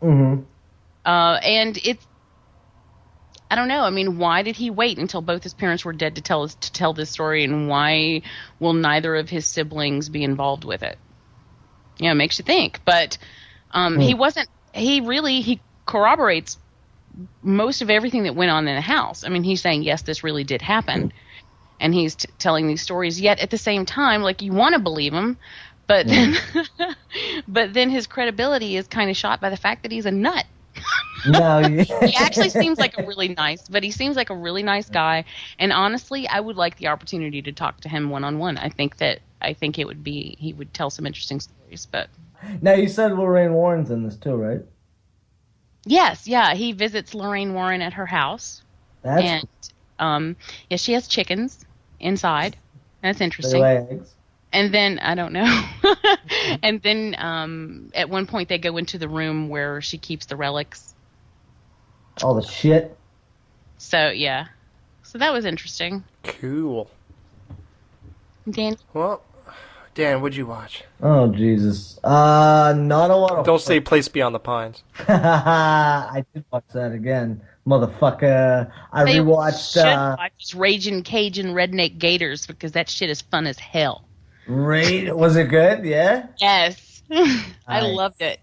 Mm-hmm. And it's, I don't know. I mean, why did he wait until both his parents were dead to tell this story, and why will neither of his siblings be involved with it? You know, it makes you think. But he corroborates most of everything that went on in the house. I mean, he's saying, yes, this really did happen. And he's telling these stories, yet at the same time, like, you want to believe him, but then his credibility is kind of shot by the fact that he's a nut. No, he actually seems like a really nice guy, and honestly, I would like the opportunity to talk to him one-on-one. I think he would tell some interesting stories. But now, you said Lorraine Warren's in this too, right? Yes, yeah, he visits Lorraine Warren at her house, and she has chickens inside. That's interesting. They lay eggs. And then, I don't know. And then at one point they go into the room where she keeps the relics. All the shit. So, yeah. So that was interesting. Cool. Dan? Well, Dan, what'd you watch? Oh, Jesus. Not a lot of... Don't say Place Beyond the Pines. I did watch that again. Motherfucker. I rewatched... watch Raging Cajun Redneck Gators, because that shit is fun as hell. Was it good? Yeah? Yes. I loved it.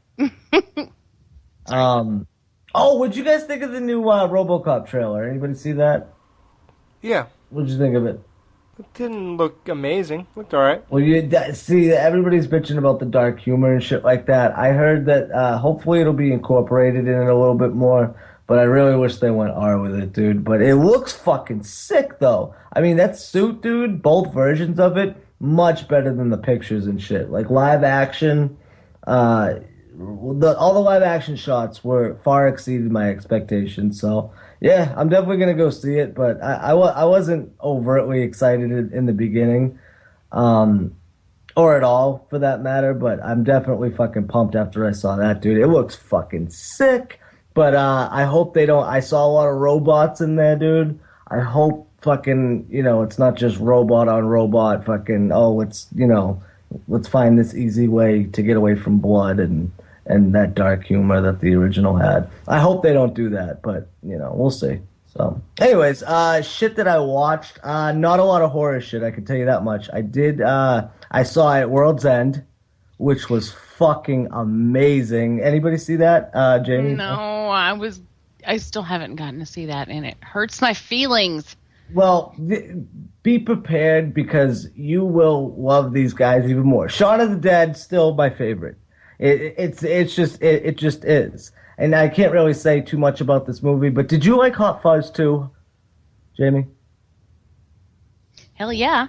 What'd you guys think of the new RoboCop trailer? Anybody see that? Yeah. What'd you think of it? It didn't look amazing. It looked alright. Well, see, everybody's bitching about the dark humor and shit like that. I heard that hopefully it'll be incorporated in it a little bit more, but I really wish they went R with it, dude. But it looks fucking sick, though. I mean, that suit, dude, both versions of it, much better than the pictures and shit. Like, live action, all the live action shots far exceeded my expectations. So, yeah, I'm definitely going to go see it, but I wasn't overtly excited in the beginning, or at all, for that matter, but I'm definitely fucking pumped after I saw that, dude. It looks fucking sick, but I hope they don't... I saw a lot of robots in there, dude. I hope fucking, it's not just robot on robot fucking, let's find this easy way to get away from blood and that dark humor that the original had. I hope they don't do that, but, we'll see. So, anyways, shit that I watched, not a lot of horror shit, I can tell you that much. I saw it at World's End, which was fucking amazing. Anybody see that, Jamie? No, I still haven't gotten to see that, and it hurts my feelings. Well, be prepared, because you will love these guys even more. Shaun of the Dead, still my favorite. It just is. And I can't really say too much about this movie, but did you like Hot Fuzz too, Jamie? Hell yeah.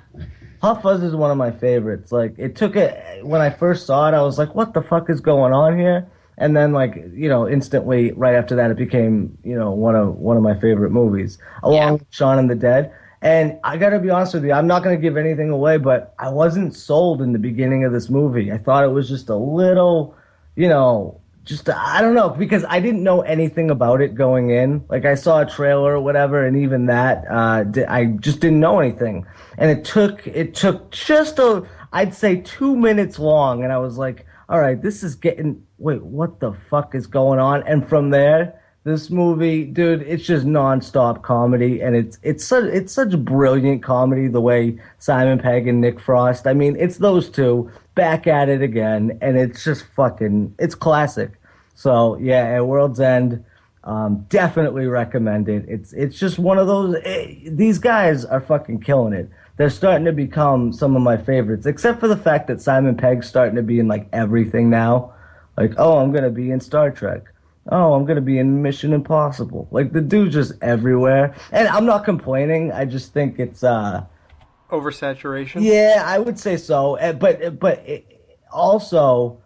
Hot Fuzz is one of my favorites. Like, when I first saw it, I was like, what the fuck is going on here? And then, instantly, right after that, it became, one of my favorite movies, along with Shaun of the Dead. And I gotta be honest with you, I'm not gonna give anything away, but I wasn't sold in the beginning of this movie. I thought it was just a little, I don't know, because I didn't know anything about it going in. Like, I saw a trailer or whatever, and even that, I just didn't know anything. And it took just I'd say 2 minutes long, and I was like, all right, this is wait, what the fuck is going on? And from there, this movie, dude, it's just nonstop comedy, and it's such brilliant comedy, the way Simon Pegg and Nick Frost. I mean, it's those two back at it again, and it's just it's classic. So yeah, at World's End, definitely recommend it. It's just one of those. These guys are fucking killing it. They're starting to become some of my favorites, except for the fact that Simon Pegg's starting to be in like everything now. Like, oh, I'm gonna be in Star Trek. Oh, I'm going to be in Mission Impossible. Like, the dude's just everywhere. And I'm not complaining. I just think it's... oversaturation? Yeah, I would say so. But also,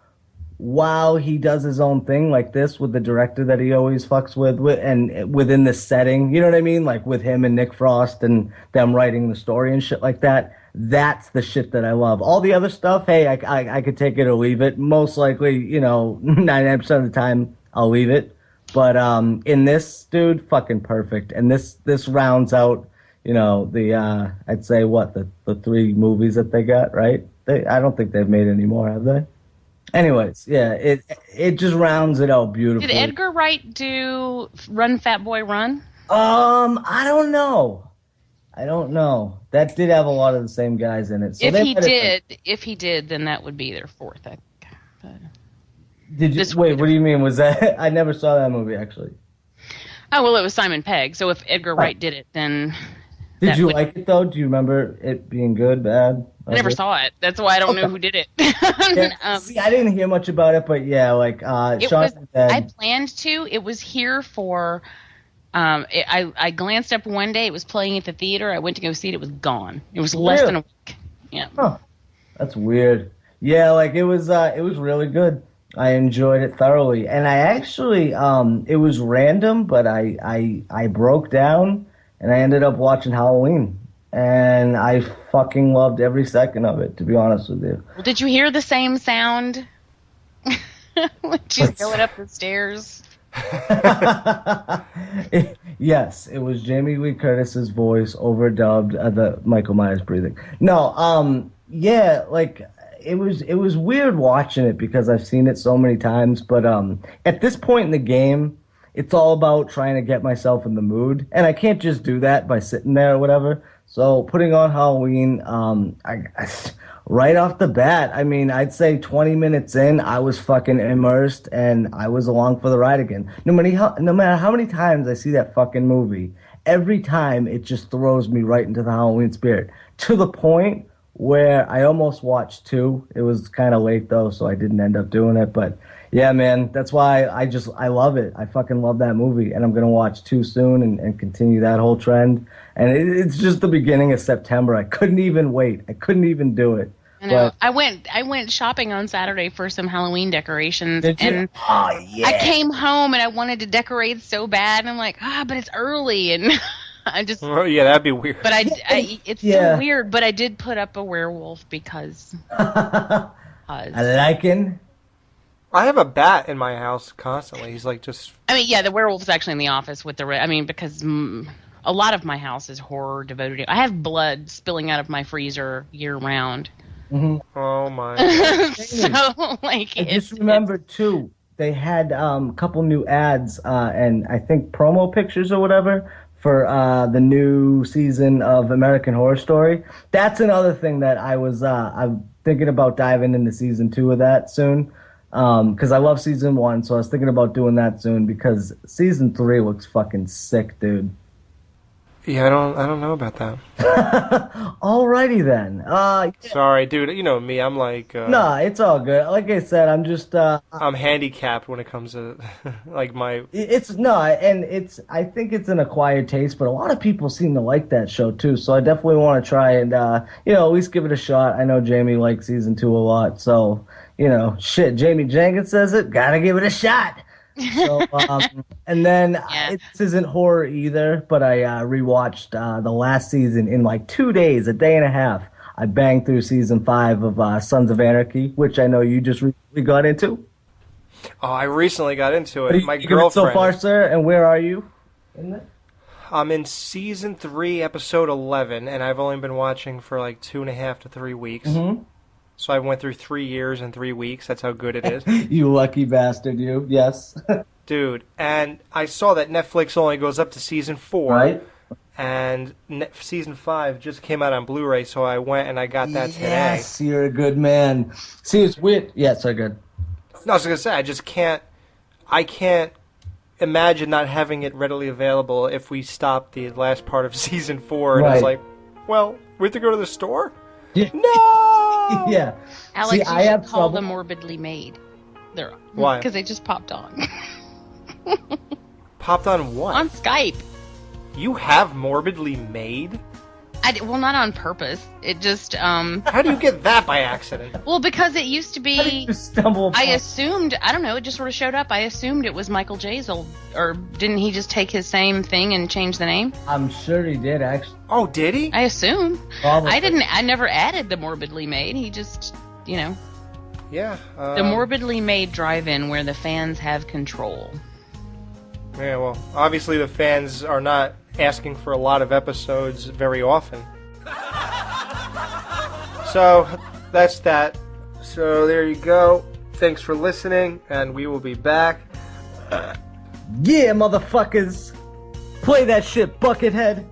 while he does his own thing like this with the director that he always fucks with and within the setting, you know what I mean? Like, with him and Nick Frost and them writing the story and shit like that. That's the shit that I love. All the other stuff, hey, I could take it or leave it. Most likely, 99% of the time... I'll leave it. But in this, dude, fucking perfect. And this rounds out, I'd say the 3 movies that they got, right? I don't think they've made any more, have they? Anyways, yeah, it just rounds it out beautifully. Did Edgar Wright do Run Fat Boy Run? I don't know. That did have a lot of the same guys in it. So if he did, then that would be their fourth. Did you wait? What do you mean? Was that? I never saw that movie actually. Oh well, it was Simon Pegg. So if Edgar Wright did it, then. Did you like it though? Do you remember it being good, bad? I never saw it. That's why I don't know who did it. See, I didn't hear much about it, but yeah, like Sean said, I planned to. It was here for. I glanced up one day. It was playing at the theater. I went to go see it. It was gone. It was less than a week. Yeah. Huh. That's weird. Yeah, like it was really good. I enjoyed it thoroughly, and I actually it was random, but I broke down. And I ended up watching Halloween, and I fucking loved every second of it, to be honest with you. Well, did you hear the same sound when she's going up the stairs? Yes, it was Jamie Lee Curtis's voice overdubbed the Michael Myers breathing. No, yeah, like it was weird watching it because I've seen it so many times, but at this point in the game, it's all about trying to get myself in the mood, and I can't just do that by sitting there or whatever. So putting on Halloween, I right off the bat, I mean, I'd say 20 minutes in, I was fucking immersed, and I was along for the ride again. No matter how many times I see that fucking movie, every time it just throws me right into the Halloween spirit, to the point where I almost watched 2. It was kind of late, though, so I didn't end up doing it, but... Yeah, man, that's why I love it. I fucking love that movie, and I'm going to watch 2 soon and continue that whole trend. And it's just the beginning of September. I couldn't even wait. I couldn't even do it. I know. I went shopping on Saturday for some Halloween decorations. Did you? And yeah. I came home and I wanted to decorate so bad, and I'm like, but it's early, and I just... Oh, yeah, that'd be weird. But it's so weird, but I did put up a werewolf because... I like it. I have a bat in my house constantly. He's like just... I mean, yeah, the werewolf's actually in the office with the... I mean, because a lot of my house is horror devoted. I have blood spilling out of my freezer year round. Mm-hmm. Oh, my. So, like... I just remembered, too, they had a couple new ads and I think promo pictures or whatever for the new season of American Horror Story. That's another thing that I'm thinking about diving into season 2 of that soon. Because I love season 1, so I was thinking about doing that soon because season 3 looks fucking sick, dude. Yeah, I don't know about that. Alrighty then. Sorry, dude. You know me. I'm like. Nah, it's all good. Like I said, I'm just. I'm handicapped when it comes to like my. I think it's an acquired taste, but a lot of people seem to like that show too. So I definitely want to try and at least give it a shot. I know Jamie likes season 2 a lot, so shit. Jamie Jenkins says it. Gotta give it a shot. So, and then this isn't horror either, but I rewatched the last season in like 2 days, a day and a half. I banged through season 5 of Sons of Anarchy, which I know you just recently got into. Oh, I recently got into it. My girlfriend. So far, sir, and where are you in that? I'm in season 3, episode 11, and I've only been watching for like 2.5 to 3 weeks. Mm-hmm. So I went through 3 years and 3 weeks. That's how good it is. You lucky bastard, you. Yes. Dude, and I saw that Netflix only goes up to season 4. Right. And season 5 just came out on Blu-ray, so I went and I got that today. Yes, you're a good man. See, it's weird. Yeah, so good. No, I was going to say, I can't imagine not having it readily available if we stopped the last part of season 4. And it's like, well, we have to go to the store? Yeah. No! Yeah. Alex, you should call them Morbidly Made. Why? Because they just popped on. Popped on what? On Skype. You have Morbidly Made? Well, not on purpose. It just, How do you get that by accident? Well, because it used to be... How did you stumble upon... I assumed... I don't know, it just sort of showed up. I assumed it was Michael J's old... Or didn't he just take his same thing and change the name? I'm sure he did, actually. Oh, did he? I assume. Probably. I never added the Morbidly Made. He just, Yeah. The Morbidly Made drive-in where the fans have control. Yeah, well, obviously the fans are not asking for a lot of episodes very often. So, that's that. So, there you go. Thanks for listening, and we will be back. Yeah, motherfuckers. Play that shit, Buckethead.